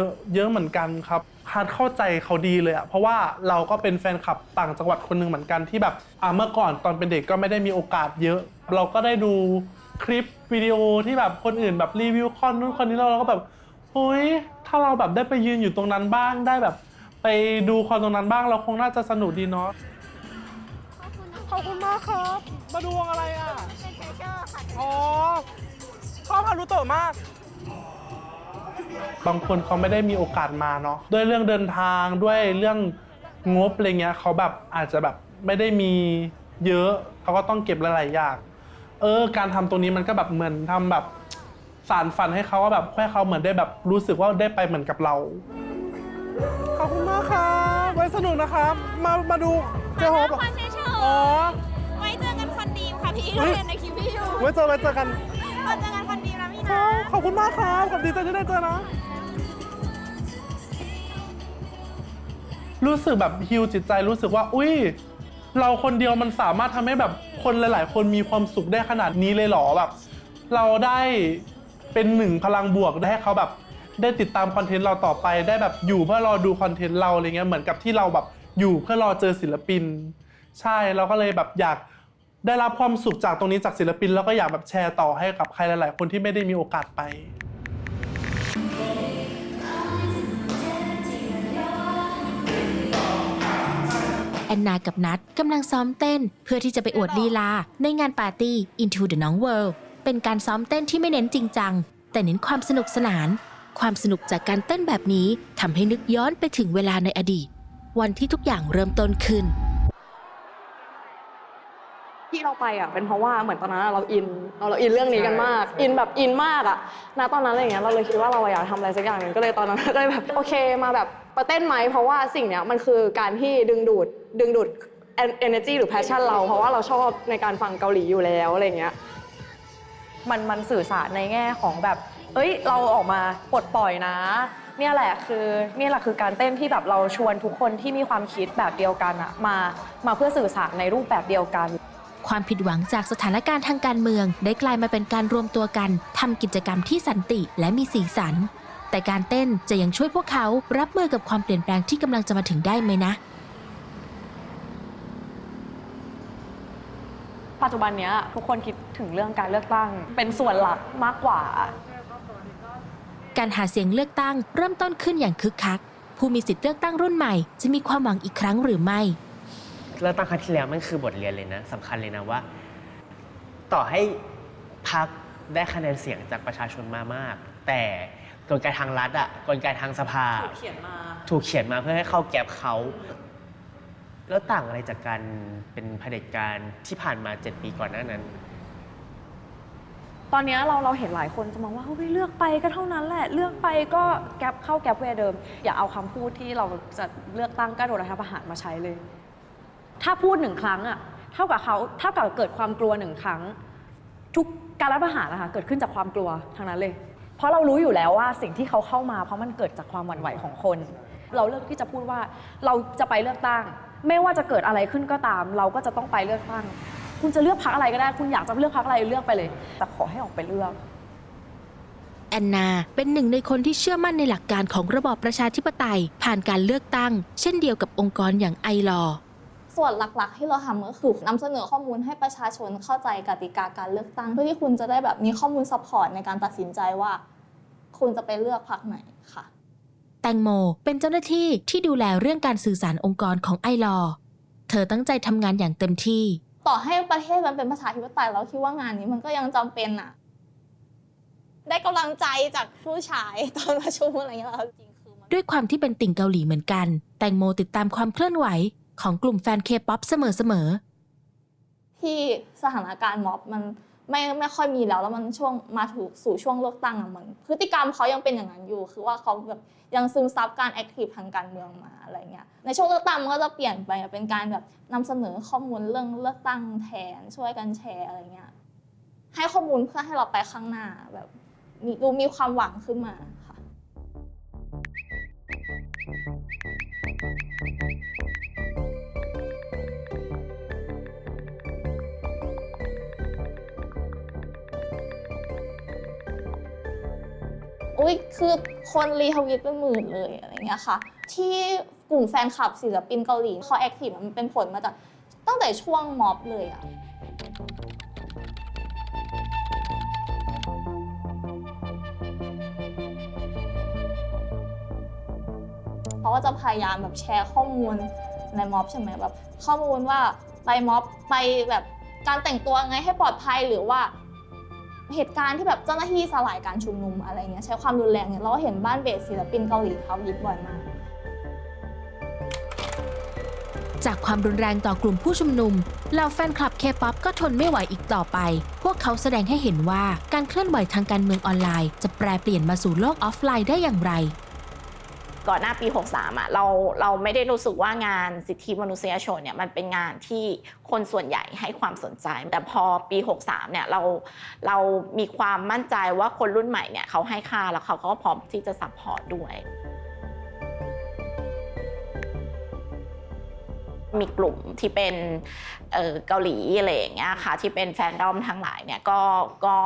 Speaker 10: อะเหมือนกันครับฮาร์ดเข้าใจเขาดีเลยอะเพราะว่าเราก็เป็นแฟนคลับต่างจังหวัดคนหนึ่งเหมือนกันที่แบบเมื่อก่อนตอนเป็นเด็กก็ไม่ได้มีโอกาสเยอะเราก็ได้ดูคลิปวิดีโอที่แบบคนอื่นแบบรีวิวคอนนู้นคนนี้เราก็แบบเฮ้ยถ้าเราแบบได้ไปยืนอยู่ตรงนั้นบ้างได้แบบไปดูคอนตรงนั้นบ้างเราคงน่าจะสนุกดีเนาะขอบคุณมากครับมาดูวงอะไรอ่ะเป็นเทเชอร์ค่ะอ๋อชอบฮารุโตะมากบางคนเขาไม่ได้มีโอกาสมาเนาะด้วยเรื่องเดินทางด้วยเรื่องงบอะไรเงี้ยเขาแบบอาจจะแบบไม่ได้มีเยอะเขาก็ต้องเก็บหลายๆอย่างการทำตรงนี้มันก็แบบเหมือนทำแบบสานฝันให้เขาว่าแบบให้เขาเหมือนได้แบบรู้สึกว่าได้ไปเหมือนกับเราขอบคุณมากครับไว้สนุกนะครับมาดูเจโฮปอ๋อ
Speaker 5: ไว้เจอกันคอนดีมค่ะพี่เราเห็นในคลิปพี่อยู่
Speaker 10: ไว้เจอกัน
Speaker 5: ไว้เจอกันคอนดีมนะพี่นะ
Speaker 10: ขอบคุณมากครับขอบดีใจที่ได้เจอนะรู้สึกแบบฮีลจิตใจรู้สึกว่าอุ้ยเราคนเดียวมันสามารถทำให้แบบคนหลายๆคนมีความสุขได้ขนาดนี้เลยเหรอแบบเราได้เป็นหนึ่งพลังบวกได้ให้เขาแบบได้ติดตามคอนเทนต์เราต่อไปได้แบบอยู่เพื่อรอดูคอนเทนต์เราอะไรเงี้ยเหมือนกับที่เราแบบอยู่เพื่อรอเจอศิลปินใช่เราก็เลยแบบอยากได้รับความสุขจากตรงนี้จากศิลปินแล้วก็อยากแบบแชร์ต่อให้กับใครหลายๆคนที่ไม่ได้มีโอกาสไป
Speaker 1: แอนนากับนัทกำลังซ้อมเต้นเพื่อที่จะไปอวดลีลาในงานปาร์ตี้ Into the Nong World เป็นการซ้อมเต้นที่ไม่เน้นจริงจังแต่เน้นความสนุกสนานความสนุกจากการเต้นแบบนี้ทำให้นึกย้อนไปถึงเวลาในอดีตวันที่ทุกอย่างเริ่มต้นขึ้น
Speaker 12: ที่เราไปอ่ะเป็นเพราะว่าเหมือนตอนนั้นเราอินเรื่องนี้กันมากอินแบบอินมากอ่ะนะตอนนั้นอะไรอย่างเงี้ยเราเลยคิดว่าเราอยากทำอะไรสักอย่างหนึ่งก็เลยตอนนั้นก็เลยแบบโอเคมาแบบมาเต้นไหมเพราะว่าสิ่งเนี้ยมันคือการที่ดึงดูด energy หรือ passion เราเพราะว่าเราชอบในการฟังเกาหลีอยู่แล้วอะไรเงี้ยมันสื่อสารในแง่ของแบบเราออกมาปลดปล่อยนะนี่แหละคือการเต้นที่แบบเราชวนทุกคนที่มีความคิดแบบเดียวกันอะมาเพื่อสื่อสารในรูปแบบเดียวกัน
Speaker 1: ความผิดหวังจากสถานการณ์ทางการเมืองได้กลายมาเป็นการรวมตัวกันทำกิจกรรมที่สันติและมีสีสันแต่การเต้นจะยังช่วยพวกเขารับมือกับความเปลี่ยนแปลงที่กำลังจะมาถึงได้ไหมนะ
Speaker 12: ปัจจุบันนี้ทุกคนคิดถึงเรื่องการเลือกตั้งเป็นส่วนหลักมากกว่า
Speaker 1: การหาเสียงเลือกตั้งเริ่มต้นขึ้นอย่างคึกคักผู้มีสิทธิ์เลือกตั้งรุ่นใหม่จะมีความหวังอีกครั้งหรือไม่
Speaker 3: เลือกตั้งครั้งที่แล้วมันคือบทเรียนเลยนะสำคัญเลยนะว่าต่อให้พรรคได้คะแนนเสียงจากประชาชนมามากแต่กลไกทางรัฐกลไกทางสภาถูกเขียนมาเพื่อให้เข้าแก็บเขาแล้วต่างอะไรจากการเป็นเผด็จการที่ผ่านมา7 ปีก่อนหน้านั้น
Speaker 12: ตอนนี้เราเห็นหลายคนจะมองว่าเลือกไปก็เท่านั้นแหละเลือกไปก็แก็บเข้าแก็บเวเดิมอย่าเอาคำพูดที่เราจะเลือกตั้งก็โดนรัฐประหารมาใช้เลยถ้าพูด1 ครั้งเท่ากับเกิดความกลัว1 ครั้งทุกการรัฐประหารนะคะเกิดขึ้นจากความกลัวทั้งนั้นเลยเพราะเรารู้อยู่แล้วว่าสิ่งที่เขาเข้ามาเพราะมันเกิดจากความหวั่นไหวของคนเราเลือกที่จะพูดว่าเราจะไปเลือกตั้งไม่ว่าจะเกิดอะไรขึ้นก็ตามเราก็จะต้องไปเลือกตั้งคุณจะเลือกพรรคอะไรก็ได้คุณอยากจะเลือกพรรคอะไรเลือกไปเลยแต่ขอให้ออกไปเลือก
Speaker 1: แอนนาเป็นหนึ่งในคนที่เชื่อมั่นในหลักการของระบอบประชาธิปไตยผ่านการเลือกตั้งเช่นเดียวกับองค์กรอย่างไอลอ
Speaker 15: ส่วนหลักๆที่เราทำก็คือนำเสนอข้อมูลให้ประชาชนเข้าใจกติกาการเลือกตั้งเพื่อที่คุณจะได้แบบมีข้อมูลซัพพอร์ตในการตัดสินใจว่าคุณจะไปเลือกพรรคไหนค่ะ
Speaker 1: แตงโมเป็นเจ้าหน้าที่ที่ดูแลเรื่องการสื่อสารองค์กรของไอลอเธอตั้งใจทำงานอย่างเต็มที่
Speaker 15: ต่อให้ประเทศมันเป็นประชาธิปไตยเราคิดว่างานนี้มันก็ยังจำเป็น ได้กำลังใจจากผู้ชายตอนประชุมอะไรอย่างเงี้ยจริงคือ
Speaker 1: ด้วยความที่เป็นติ่งเกาหลีเหมือนกัน แตงโมติดตามความเคลื่อนไหวของกลุ่มแฟนเคป๊อปเสมอ
Speaker 15: ที่สถานการณ์ม็อบมันไม่ค่อยมีแล้วมันช่วงมาถึงสู่ช่วงเลือกตั้งมันพฤติกรรมเขายังเป็นอย่างนั้นอยู่คือว่าเขาแบบยังซึมซับการแอคทีฟทางการเมืองมาอะไรเงี้ยในช่วงเลือกตั้งมันก็จะเปลี่ยนไปเป็นการแบบนำเสนอข้อมูลเรื่องเลือกตั้งแทนช่วยกันแชร์อะไรเงี้ยให้ข้อมูลเพื่อให้เราไปข้างหน้าแบบมีความหวังขึ้นมาค่ะ คือคนรีทวิตเป็นหมื่นเลยอะไรเงี้ยค่ะที่กลุ่มแฟนคลับศิลปินเกาหลีเขาแอคทีฟมันเป็นผลมาจากตั้งแต่ช่วงม็อบเลยอะเขาก็จะพยายามแบบแชร์ข้อมูลในม็อบใช่ไหมแบบข้อมูลว่าไปม็อบไปแบบการแต่งตัวไงให้ปลอดภัยหรือว่าเหตุการณ์ที่แบบเจ้าหน้าที่สลายการชุมนุมอะไรเงี้ยใช้ความรุนแรงเนี่ยเราก็เห็นบ้านเบสศิลปินเกาหลีเขายิบบ่อยมาก
Speaker 1: จากความรุนแรงต่อกลุ่มผู้ชุมนุมเหล่าแฟนคลับเคป๊อปก็ทนไม่ไหวอีกต่อไป พวกเขาแสดงให้เห็นว่าการเคลื่อนไหวทางการเมืองออนไลน์จะแปรเปลี่ยนมาสู่โลกออฟไลน์ได้อย่างไร
Speaker 6: ก่อนหน้าปี 63 เราไม่ได้รู้สึกว่างานสิทธิมนุษยชนเนี่ยมันเป็นงานที่คนส่วนใหญ่ให้ความสนใจแต่พอปี 63 เนี่ยเรามีความมั่นใจว่าคนรุ่นใหม่เนี่ยเขาให้ค่าแล้วเขาก็พร้อมที่จะซัพพอร์ตด้วยมีกลุ่มที่เป็นเกาหลีอะไรอย่างเงี้ยค่ะที่เป็นแฟนดอมทั้งหลายเนี่ยก็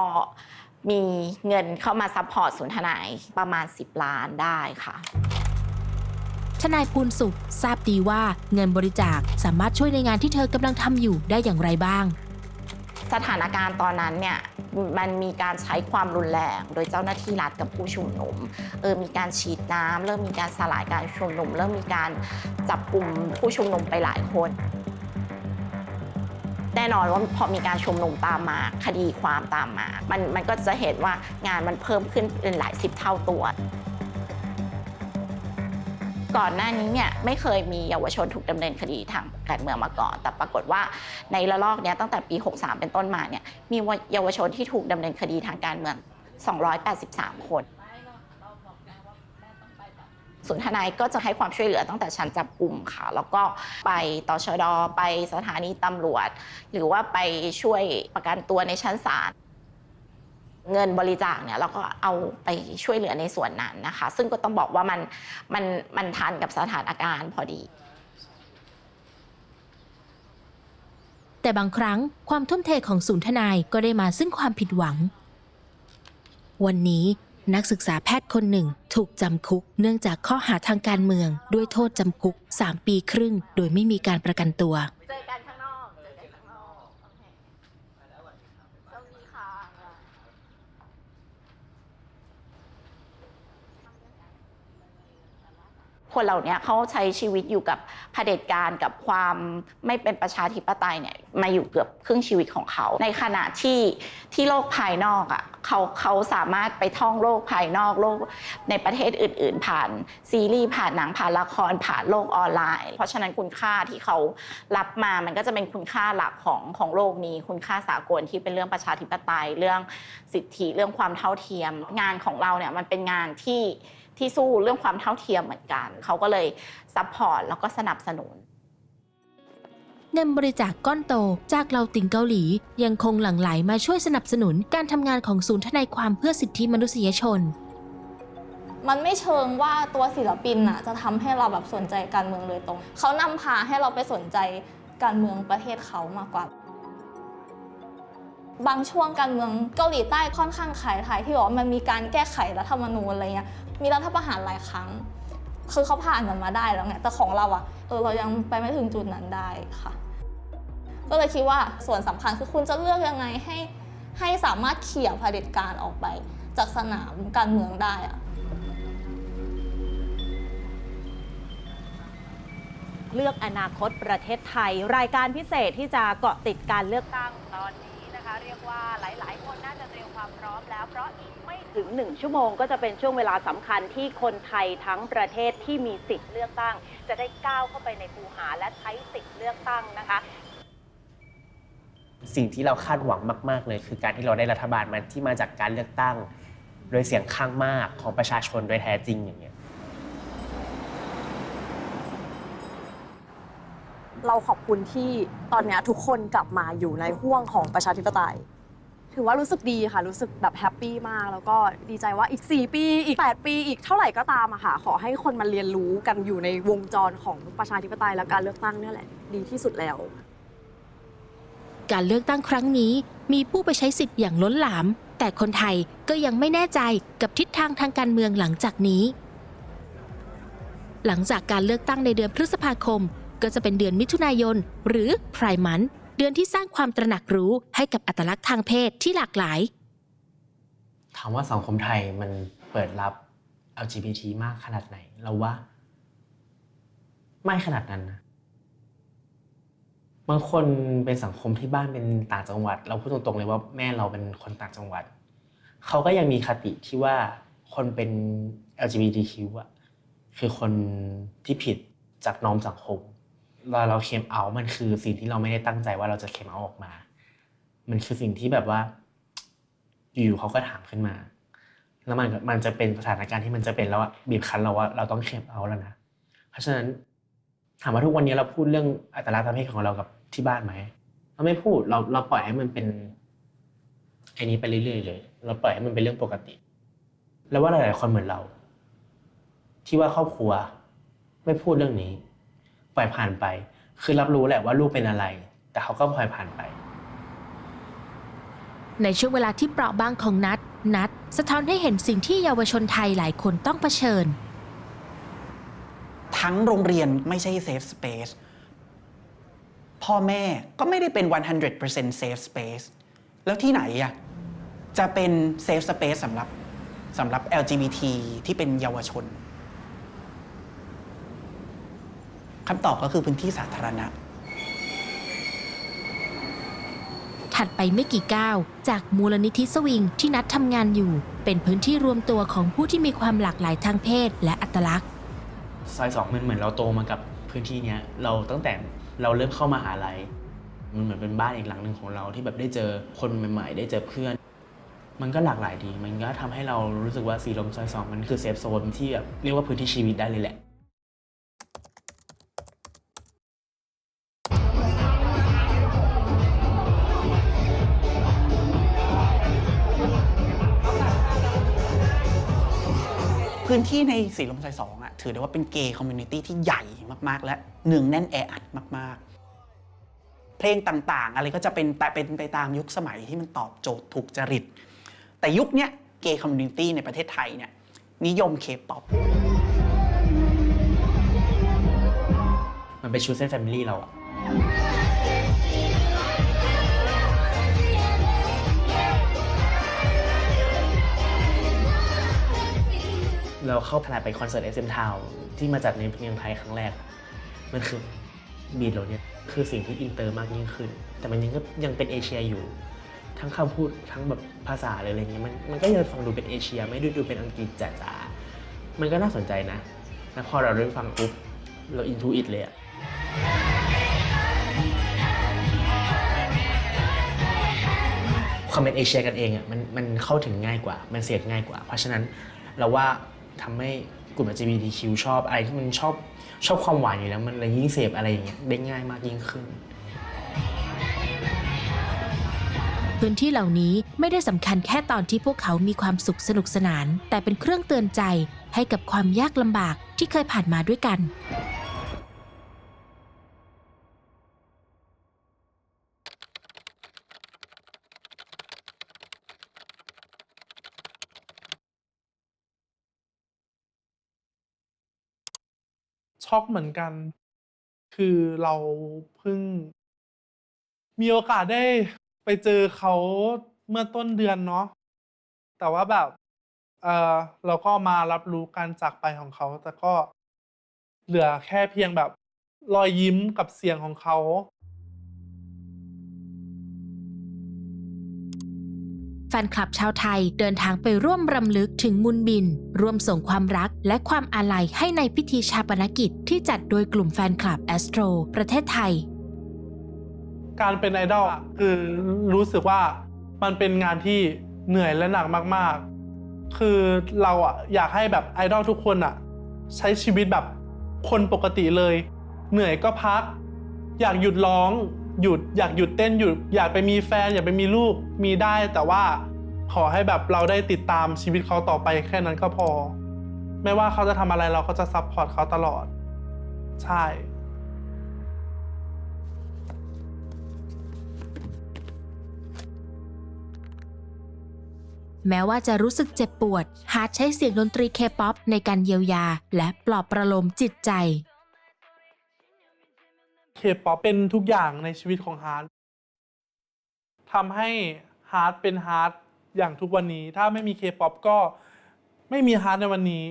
Speaker 6: มีเงินเข้ามาซัพพอร์ตศูนย์ทนายประมาณ10 ล้านได้ค่ะ
Speaker 1: ทนายภูลสุขทราบดีว่าเงินบริจาคสามารถช่วยในงานที่เธอกำลังทำอยู่ได้อย่างไรบ้าง
Speaker 6: สถานการณ์ตอนนั้นเนี่ยมันมีการใช้ความรุนแรงโดยเจ้าหน้าที่รัฐกับผู้ชุมนุมมีการฉีดน้ำเริ่มมีการสลายการชุมนุมเริ่มมีการจับกลุ่มผู้ชุมนุมไปหลายคนแน่นอนว่าพอมีการชุมนุมตามมาคดีความตามมามันก็จะเห็นว่างานมันเพิ่มขึ้นเป็นหลาย10 เท่าตัวก่อนหน้านี้เนี่ยไม่เคยมีเยาวชนถูกดำเนินคดีทางการเมืองมาก่อนแต่ปรากฏว่าในระลอกนี้ตั้งแต่ปี 63 เป็นต้นมาเนี่ยมีเยาวชนที่ถูกดำเนินคดีทางการเมือง283 คนศูนย์ทนายก็จะให้ความช่วยเหลือตั้งแต่ชั้นจับกุมค่ะแล้วก็ไปตชด.ไปสถานีตำรวจหรือว่าไปช่วยประกันตัวในชั้นศาลเงินบริจาคเนี่ยเราก็เอาไปช่วยเหลือในส่วนนั้นนะคะซึ่งก็ต้องบอกว่ามันทันกับสถานการณ์พอดี
Speaker 1: แต่บางครั้งความทุ่มเทของศูนย์ทนายก็ได้มาซึ่งความผิดหวังวันนี้นักศึกษาแพทย์คนหนึ่งถูกจำคุกเนื่องจากข้อหาทางการเมืองด้วยโทษจำคุก3 ปีครึ่งโดยไม่มีการประกันตัว
Speaker 6: คนเหล่านี้เขาใช้ชีวิตอยู่กับเผด็จการกับความไม่เป็นประชาธิปไตยเนี่ยมาอยู่เกือบครึ่งชีวิตของเขาในขณะที่โลกภายนอกอ่ะเขาสามารถไปท่องโลกภายนอกโลกในประเทศอื่นๆผ่านซีรีส์ผ่านหนังผ่านละครผ่านโลกออนไลน์เพราะฉะนั้นคุณค่าที่เขารับมามันก็จะเป็นคุณค่าหลักของโลกนี้คุณค่าสากลที่เป็นเรื่องประชาธิปไตยเรื่องสิทธิเรื่องความเท่าเทียมงานของเราเนี่ยมันเป็นงานที่สู้เรื่องความเท่าเทียมเหมือนกันเขาก็เลยซัพพอร์ตแล้วก็สนับสนุน
Speaker 1: เงินบริจาคก้อนโตจากเหล่าติ่งเกาหลียังคงหลั่งไหลมาช่วยสนับสนุนการทำงานของศูนย์ทนายความเพื่อสิทธิมนุษยชน
Speaker 15: มันไม่เชิงว่าตัวศิลปินน่ะจะทำให้เราแบบสนใจการเมืองโดยตรงเขานำพาให้เราไปสนใจการเมืองประเทศเขามากกว่าบางช่วงการเมืองเกาหลีใต้ค่อนข้างขายถ่ายที่บอกว่ามันมีการแก้ไขรัฐธรรมนูญอะไรเงี้ยมีรัฐประหารหลายครั้งคือเขาผ่านกันมาได้แล้วไงแต่ของเราอะเรายังไปไม่ถึงจุดนั้นได้ค่ะก็เลยคิดว่าส่วนสำคัญคือคุณจะเลือกยังไงให้สามารถเขี่ยเผด็จการออกไปจากสนามการเมืองได้อะ
Speaker 16: เลือกอนาคตประเทศไทยรายการพิเศษที่จะเกาะติดการเลือกตั้งตอนนี้นะคะ นะคะเรียกว่าหลายๆคนน่าจะเตรียมความพร้อมแล้วเพราะอีกไม่ถึง1 ชั่วโมงก็จะเป็นช่วงเวลาสำคัญที่คนไทยทั้งประเทศที่มีสิทธิ์เลือกตั้งจะได้ก้าวเข้าไปในคูหาและใช้สิทธิ์เลือกตั้งนะคะ
Speaker 3: สิ่งที่เราคาดหวังมากๆเลยคือการที่เราได้รัฐบาลมันที่มาจากการเลือกตั้งโดยเสียงข้างมากของประชาชนโดยแท้จริงอย่างเงี้ย
Speaker 12: เราขอบคุณที่ตอนนี้ทุกคนกลับมาอยู่ในห่วงของประชาธิปไตยถือว่ารู้สึกดีค่ะรู้สึกแบบแฮปปี้มากแล้วก็ดีใจว่าอีก4 ปีอีก8 ปีอีกเท่าไหร่ก็ตามอะค่ะขอให้คนมาเรียนรู้กันอยู่ในวงจรของประชาธิปไตยและการเลือกตั้งนี่แหละดีที่สุดแล้ว
Speaker 1: การเลือกตั้งครั้งนี้มีผู้ไปใช้สิทธิ์อย่างล้นหลามแต่คนไทยก็ยังไม่แน่ใจกับทิศทางทางการเมืองหลังจากนี้หลังจากการเลือกตั้งในเดือนพฤษภาคมก็จะเป็นเดือนมิถุนายนหรือไพร์มันเดือนที่สร้างความตระหนักรู้ให้กับอัตลักษณ์ทางเพศที่หลากหลาย
Speaker 3: ถามว่าสังคมไทยมันเปิดรับ LGBT มากขนาดไหนเราว่าไม่ขนาดนั้นนะบางคนเป็นสังคมที่บ้านเป็นต่างจังหวัดเราพูดตรงๆเลยว่าแม่เราเป็นคนต่างจังหวัดเขาก็ยังมีคติที่ว่าคนเป็น LGBTQ อ่ะคือคนที่ผิดจากนอร์มสังคมเราเคมเอามันคือสิ่งที่เราไม่ได้ตั้งใจว่าเราจะเคมเอาออกมามันคือสิ่งที่แบบว่าอยู่ๆเขาก็ถามขึ้นมาแล้วมันจะเป็นสถานการณ์ที่มันจะเป็นแล้วบีบคั้นเราว่าเราต้องเคมเอาแล้วนะเพราะฉะนั้นถามว่าทุกวันนี้เราพูดเรื่องอัตลักษณ์ทางเพศของเรากับที่บ้านไหมเราไม่พูดเราปล่อยให้มันเป็นไอ้นี้ไปเรื่อยๆเลยเราปล่อยให้มันเป็นเรื่องปกติแล้วว่าหลายๆคนเหมือนเราที่ว่าครอบครัวไม่พูดเรื่องนี้ปล่อยผ่านไปคือรับรู้แหละว่าลูกเป็นอะไรแต่เขาก็ปล่อยผ่านไป
Speaker 1: ในช่วงเวลาที่เปราะบางของนัทสะท้อนให้เห็นสิ่งที่เยาวชนไทยหลายคนต้องเผชิญ
Speaker 11: ทั้งโรงเรียนไม่ใช่ safe space พ่อแม่ก็ไม่ได้เป็น 100% safe space แล้วที่ไหนอะจะเป็น safe space สำหรับ LGBT ที่เป็นเยาวชนคำตอบก็คือพื้นที่สาธารณะ
Speaker 1: ถัดไปไม่กี่ก้าวจากมูลนิธิสวิงที่นัททำงานอยู่เป็นพื้นที่รวมตัวของผู้ที่มีความหลากหลายทางเพศและอัตลักษณ์
Speaker 3: ซอย2มันเหมือนเราโตมากับพื้นที่นี้เราตั้งแต่เราเริ่มเข้ามหาลัยมันเหมือนเป็นบ้านอีกหลังหนึ่งของเราที่แบบได้เจอคนใหม่ๆได้เจอเพื่อนมันก็หลากหลายดีมันก็ทำให้เรารู้สึกว่าสีลมซอย2มันคือเซฟโซนที่แบบเรียกว่าพื้นที่ชีวิตได้เลยแหละ
Speaker 11: พื้นที่ในสีลมซอย2ถือได้ว่าเป็นเกย์คอมมูนิตี้ที่ใหญ่มากๆและเนืองแน่นแออัดมากๆเพลงต่างๆอะไรก็จะเป็นไปตามยุคสมัยที่มันตอบโจทย์ถูกจริตแต่ยุคนี้เกย์คอมมูนิตี้ในประเทศไทยเนี่ยนิยมเคป๊อป
Speaker 3: มันเป็นชูเซนแฟมิลี่เราเราเข้าขนาดไปคอนเสิร์ต SM Town ที่มาจัดในเมืองไทยครั้งแรกมันคือบีทเราเนี่ยคือสิ่งที่อินเตอร์มากยิ่งขึ้นแต่มันยังเป็นเอเชียอยู่ทั้งคำพูดทั้งแบบภาษาอะไรเงี้ยมันก็ยังฟังดูเป็นเอเชียไม่ได้ดูเป็นอังกฤษจ๋าๆมันก็น่าสนใจนะแล้วพอเราได้ฟังปุ๊บเราอินทูอิทเลยอะความเป็นเอเชียกันเองอะมันเข้าถึงง่ายกว่ามันเสพง่ายกว่าเพราะฉะนั้นเราว่าทำให้กลุ่ม LGBTQ ชอบอะไรที่มันชอบความหวานอยู่แล้วมันเลยยิ่งเสพอะไรอย่างเงี้ยได้ง่ายมากยิ่งขึ้น
Speaker 1: พื้นที่เหล่านี้ไม่ได้สำคัญแค่ตอนที่พวกเขามีความสุขสนุกสนานแต่เป็นเครื่องเตือนใจให้กับความยากลำบากที่เคยผ่านมาด้วยกัน
Speaker 10: ช็อกเหมือนกันคือเราเพิ่งมีโอกาสได้ไปเจอเขาเมื่อต้นเดือนเนาะแต่ว่าแบบเราก็มารับรู้การจากไปของเขาแต่ก็เหลือแค่เพียงแบบรอยยิ้มกับเสียงของเขา
Speaker 1: แฟนคลับชาวไทยเดินทางไปร่วมรำลึกถึงมุนบินร่วมส่งความรักและความอาลัยให้ในพิธีชาปนกิจที่จัดโดยกลุ่มแฟนคลับแอสโตรประเทศไทย
Speaker 10: การเป็นไอดอลคือรู้สึกว่ามันเป็นงานที่เหนื่อยและหนักมากๆคือเราอยากให้แบบไอดอลทุกคนใช้ชีวิตแบบคนปกติเลยเหนื่อยก็พักอยากหยุดร้องอยากหยุดเต้นอยากไปมีแฟนอยากไปมีลูกมีได้แต่ว่าขอให้แบบเราได้ติดตามชีวิตเขาต่อไปแค่นั้นก็พอไม่ว่าเขาจะทำอะไรเราก็จะซัพพอร์ตเขาตลอดใช่
Speaker 1: แม้ว่าจะรู้สึกเจ็บปวดฮาร์ทใช้เสียงดนตรีเคป๊อปในการเยียวยาและปลอบประโลมจิตใจ
Speaker 10: เคป๊อปเป็นทุกอย่างในชีวิตของฮาร์ททำให้ฮาร์ทเป็นฮาร์ทอย่างทุกวันนี้ถ้าไม่มีเคป๊อปก็ไม่มีฮาร์ทในวันนี้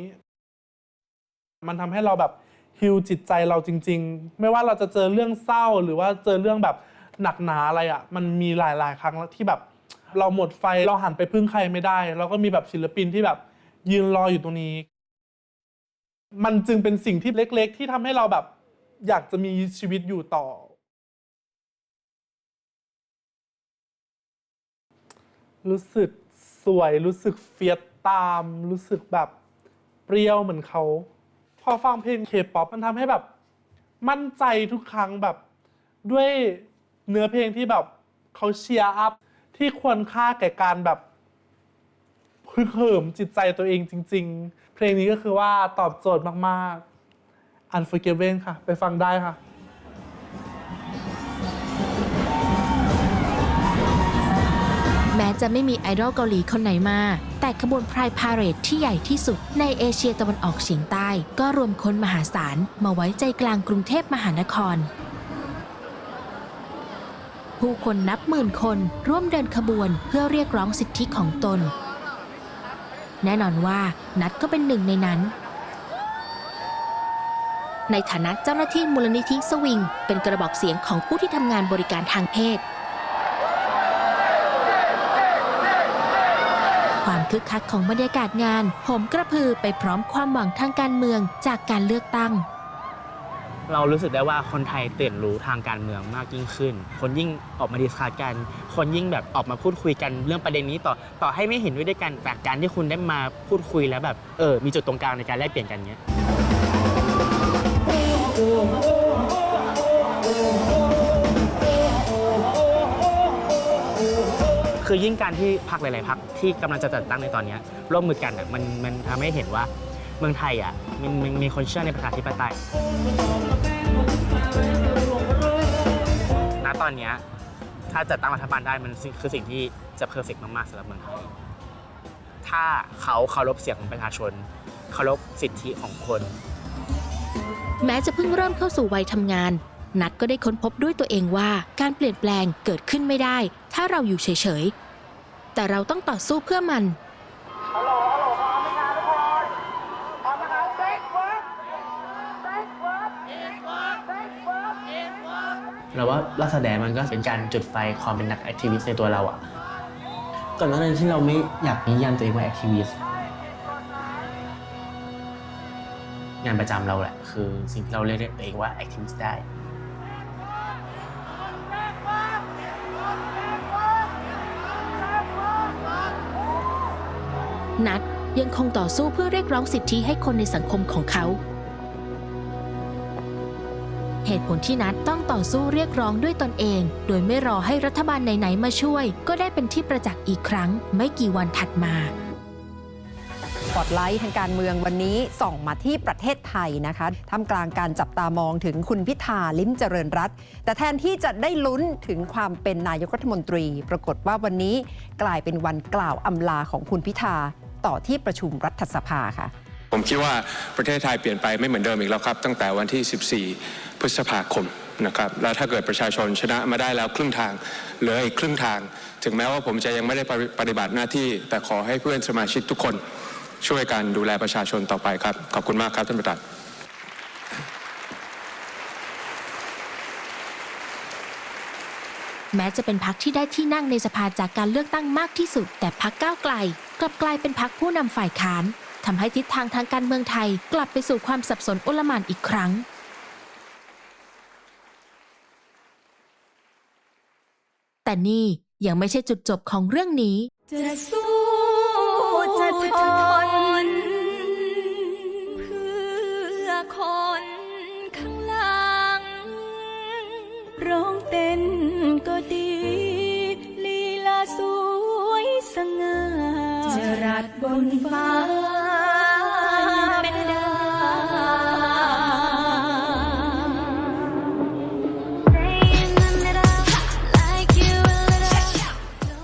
Speaker 10: มันทำให้เราแบบฮีลจิตใจเราจริงๆไม่ว่าเราจะเจอเรื่องเศร้าหรือว่าเจอเรื่องแบบหนักหนาอะไรมันมีหลายๆครั้งที่แบบเราหมดไฟเราหันไปพึ่งใครไม่ได้เราก็มีแบบศิลปินที่แบบยืนรออยู่ตรงนี้มันจึงเป็นสิ่งที่เล็กๆที่ทำให้เราแบบอยากจะมีชีวิตอยู่ต่อรู้สึกสวยรู้สึกเฟียสตามรู้สึกแบบเปรี้ยวเหมือนเขาพอฟังเพลงเคป๊อปมันทำให้แบบมั่นใจทุกครั้งแบบด้วยเนื้อเพลงที่แบบเขาเชียร์อัพที่ควรค่าแก่การแบบฮึกเหิมจิตใจตัวเองจริงๆเพลงนี้ก็คือว่าตอบโจทย์มากๆ Unforgiven ค่ะไปฟังได้ค่ะ
Speaker 1: แม้จะไม่มีไอดอลเกาหลีคนไหนมาแต่ขบวนพรายพาเหรดที่ใหญ่ที่สุดในเอเชียตะวันออกเฉียงใต้ก็รวมคนมหาศาลมาไว้ใจกลางกรุงเทพมหานครผู้คนนับหมื่นคนร่วมเดินขบวนเพื่อเรียกร้องสิทธิของตนแน่นอนว่านัทก็เป็นหนึ่งในนั้นในฐานะเจ้าหน้าที่มูลนิธิสวิงเป็นกระบอกเสียงของผู้ที่ทำงานบริการทางเพศความคึกคักของบรรยากาศงานโหมกระพือไปพร้อมความหวังทางการเมืองจากการเลือกตั้ง
Speaker 3: เรารู้สึกได้ว่าคนไทยตื่นรู้ทางการเมืองมากยิ่งขึ้นคนยิ่งออกมาดิสคัสกันคนยิ่งแบบออกมาพูดคุยกันเรื่องประเด็นนี้ต่อให้ไม่เห็นด้วยกันแต่การที่คุณได้มาพูดคุยแล้วแบบมีจุดตรงกลางในการแลกเปลี่ยนกันเนี้ยคือยิ่งการที่พรรคหลายๆพรรคที่กำลังจะจัดตั้งในตอนนี้ร่วมมือกันมันทำให้เห็นว่าเมืองไทยมันมีคนเชื่อในประชาธิปไตยณตอนนี้ถ้าจัดตั้งรัฐบาลได้มันคือสิ่งที่จะเพอร์เฟกต์มากๆสำหรับเมืองไทยถ้าเขาเคารพเสียงของประชาชนเคารพสิทธิของคน
Speaker 1: แม้จะเพิ่งเริ่มเข้าสู่วัยทำงานนัทก็ได้ค้นพบด้วยตัวเองว่าการเปลี่ยนแปลงเกิดขึ้นไม่ได้ถ้าเราอยู่เฉยๆแต่เราต้องต่อสู้เพื่อมัน
Speaker 3: เราว่ารัฐแสดงมันก็เป็นการจุดไฟความเป็นนักแอคทิวิสต์ในตัวเราก่อนหน้านั้นที่เราไม่อยากนิยามตัวเองว่าแอคทิวิสต์งานประจำเราแหละคือสิ่งที่เราเรียกตัวเองว่าแอคทิวิสต์ได้
Speaker 1: นัทยังคงต่อสู้เพื่อเรียกร้องสิทธิให้คนในสังคมของเขาเหตุผลที่นัทต้องต่อสู้เรียกร้องด้วยตนเองโดยไม่รอให้รัฐบาลไหนๆมาช่วยก็ได้เป็นที่ประจักษ์อีกครั้งไม่กี่วันถัดมา
Speaker 17: สปอตไลท์ทางการเมืองวันนี้ส่องมาที่ประเทศไทยนะคะท่ามกลางการจับตามองถึงคุณพิธาลิ้มเจริญรัตน์แต่แทนที่จะได้ลุ้นถึงความเป็นนายกรัฐมนตรีปรากฏว่าวันนี้กลายเป็นวันกล่าวอำลาของคุณพิธาต่อที่ประชุมรัฐสภาค่ะ
Speaker 18: ผมคิดว่าประเทศไทยเปลี่ยนไปไม่เหมือนเดิมอีกแล้วครับตั้งแต่วันที่14พฤษภาคมนะครับแล้วถ้าเกิดประชาชนชนะมาได้แล้วครึ่งทางเหลืออีกครึ่งทางถึงแม้ว่าผมจะยังไม่ได้ปฏิบัติหน้าที่แต่ขอให้เพื่อนสมาชิกทุกคนช่วยกันดูแลประชาชนต่อไปครับขอบคุณมากครับท่านประธาน
Speaker 1: แม้จะเป็นพรรคที่ได้ที่นั่งในสภาจากการเลือกตั้งมากที่สุดแต่พรรคก้าวไกลกลับกลายเป็นพรรคผู้นำฝ่ายค้านทำให้ทิศทางทางการเมืองไทยกลับไปสู่ความสับสนโอลหม่านอีกครั้งแต่นี่ยังไม่ใช่จุดจบของเรื่องนี้
Speaker 19: จะสู้จะทนเพื่อคนข้างหลังร้องเต้นก็ดีลีลาสวยสง่าจะรัดบนฟ้าไม่ได้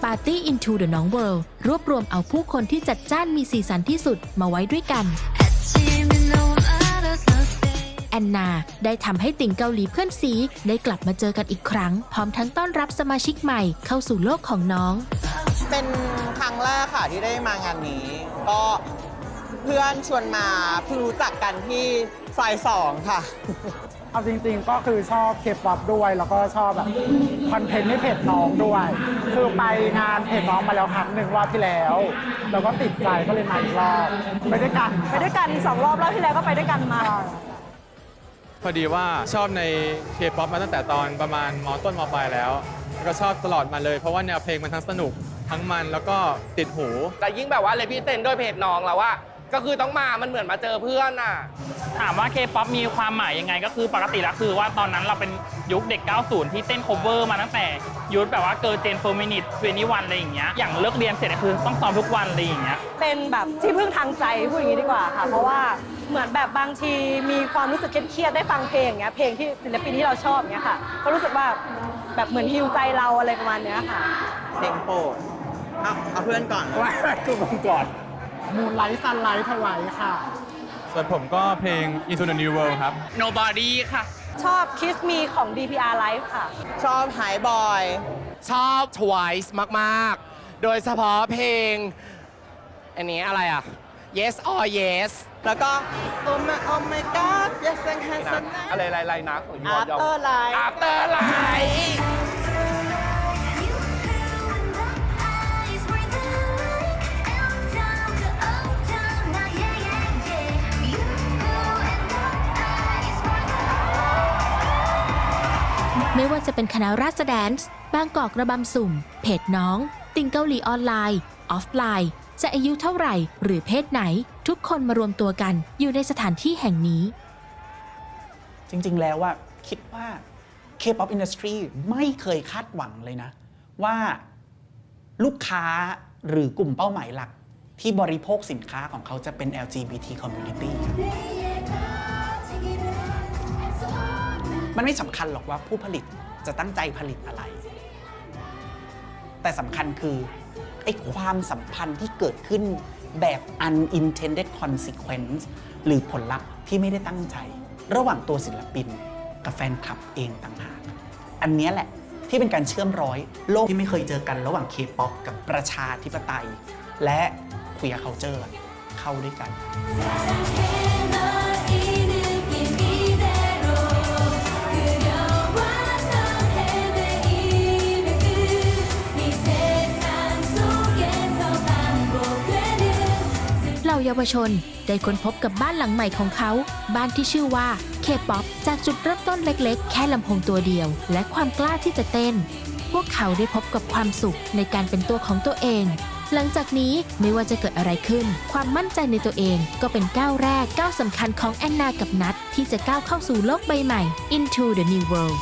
Speaker 1: Party Into the Nong World รวบรวมเอาผู้คนที่จัดจ้านมีสีสันที่สุดมาไว้ด้วยกันแอนนาได้ทำให้ติ่งเกาหลีเพื่อนซีได้กลับมาเจอกันอีกครั้งพร้อมทั้งต้อนรับสมาชิกใหม่เข้าสู่โลกของน้อง
Speaker 20: เป็นครั้งแรกค่ะที่ได้มางานนี้ก็เพื่อนชวนมาเพิ่งรู้จักกันที่ไฟ2ค่ะ
Speaker 21: เอาจริงๆก็คือชอบเคป๊อปด้วยแล้วก็ชอบแบบคอนเทนต์ในเพจน้องด้วยคือไปงานเพจน้องมาแล้วครั้งหนึ่งรอบที่แล้วแล้วก็ติดใจก็เลยมาอีกรอบไปด้วยกัน2 รอบที่แล้วก็ไปด้วยกันมา
Speaker 22: พอดีว่าชอบในเคป๊อปมาตั้งแต่ตอนประมาณม.ต้นม.ปลายแล้วก็ชอบตลอดมาเลยเพราะว่าแนวเพลงมันทั้งสนุกทั้งมันแล้วก็ติดหู
Speaker 8: แต่ยิ่งแบบว่าเลยพี่เต้นด้วยเพจน้องแล้วว่าก็คือต้องมามันเหมือนมาเจอเพื่อนอ่ะ
Speaker 14: ถามว่าเคป๊อปมีความหมายยังไงก็คือปกติแล้วคือว่าตอนนั้นเราเป็นยุคเด็ก 90 ที่เต้น cover มาตั้งแต่ยุคแบบว่าเกิร์ลเจน4 minute 21อะไรอย่างเงี้ยอย่างเลิกเรียนเสร็จคือต้องซ้อมทุกวันอะไรอย่างเงี้ย
Speaker 12: เป็นแบบที่พึ่งทางใจพูดอย่างนี้ดีกว่าค่ะเพราะว่าเหมือนแบบบางทีมีความรู้สึกเครียดได้ฟังเพลงอย่างเงี้ยเพลงที่ศิลปินที่เราชอบเงี้ยค่ะก็รู้สึกว่าแบบเหมือนฮีลใจเราอะไรประมาณเนี้ยค่ะ
Speaker 20: เพลงโปรดเอาเพื่อนก่อน
Speaker 21: ว่ากูก่อนมูนไลท์ซันไลท์ถวายค่ะ
Speaker 22: ส่วนผมก็เพลง Into the New World ครับ
Speaker 8: Nobody ค่ะ
Speaker 12: ชอบ Kiss Me ของ DPR Live ค่ะ
Speaker 20: ชอบ High Boy
Speaker 8: ชอบ Twice มากๆโดยเฉพาะเพลงอันนี้อะไรอ่ะ Yes or Yes
Speaker 20: แล้วก็ Oh my God Yes and Handsome
Speaker 8: อะไรนะของยอด
Speaker 20: Afterlife
Speaker 8: Afterlife
Speaker 1: ไม่ว่าจะเป็นคณะราษฎรแดนซ์บางกอกระบำสุ่มเพจน้องติ่งเกาหลีออนไลน์ออฟไลน์จะอายุเท่าไหร่หรือเพศไหนทุกคนมารวมตัวกันอยู่ในสถานที่แห่งนี้
Speaker 11: จริงๆแล้วว่าคิดว่า K-pop industry ไม่เคยคาดหวังเลยนะว่าลูกค้าหรือกลุ่มเป้าหมายหลักที่บริโภคสินค้าของเขาจะเป็น LGBT community มันไม่สำคัญหรอกว่าผู้ผลิตจะตั้งใจผลิตอะไรแต่สำคัญคือไอ้ความสัมพันธ์ที่เกิดขึ้นแบบ unintended consequence หรือผลลัพธ์ที่ไม่ได้ตั้งใจระหว่างตัวศิลปินกับแฟนคลับเองต่างหากอันนี้แหละที่เป็นการเชื่อมร้อยโลกที่ไม่เคยเจอกันระหว่าง K-pop กับประชาธิปไตยและ queer culture เข้าด้วยกัน
Speaker 1: เหล่าเยาวชนได้ค้นพบกับบ้านหลังใหม่ของเขาบ้านที่ชื่อว่า K-pop จากจุดเริ่มต้นเล็กๆแค่ลำโพงตัวเดียวและความกล้าที่จะเต้นพวกเขาได้พบกับความสุขในการเป็นตัวของตัวเองหลังจากนี้ไม่ว่าจะเกิดอะไรขึ้นความมั่นใจในตัวเองก็เป็นก้าวแรกก้าวสำคัญของแอนนากับนัทที่จะก้าวเข้าสู่โลกใบใหม่ Into the New World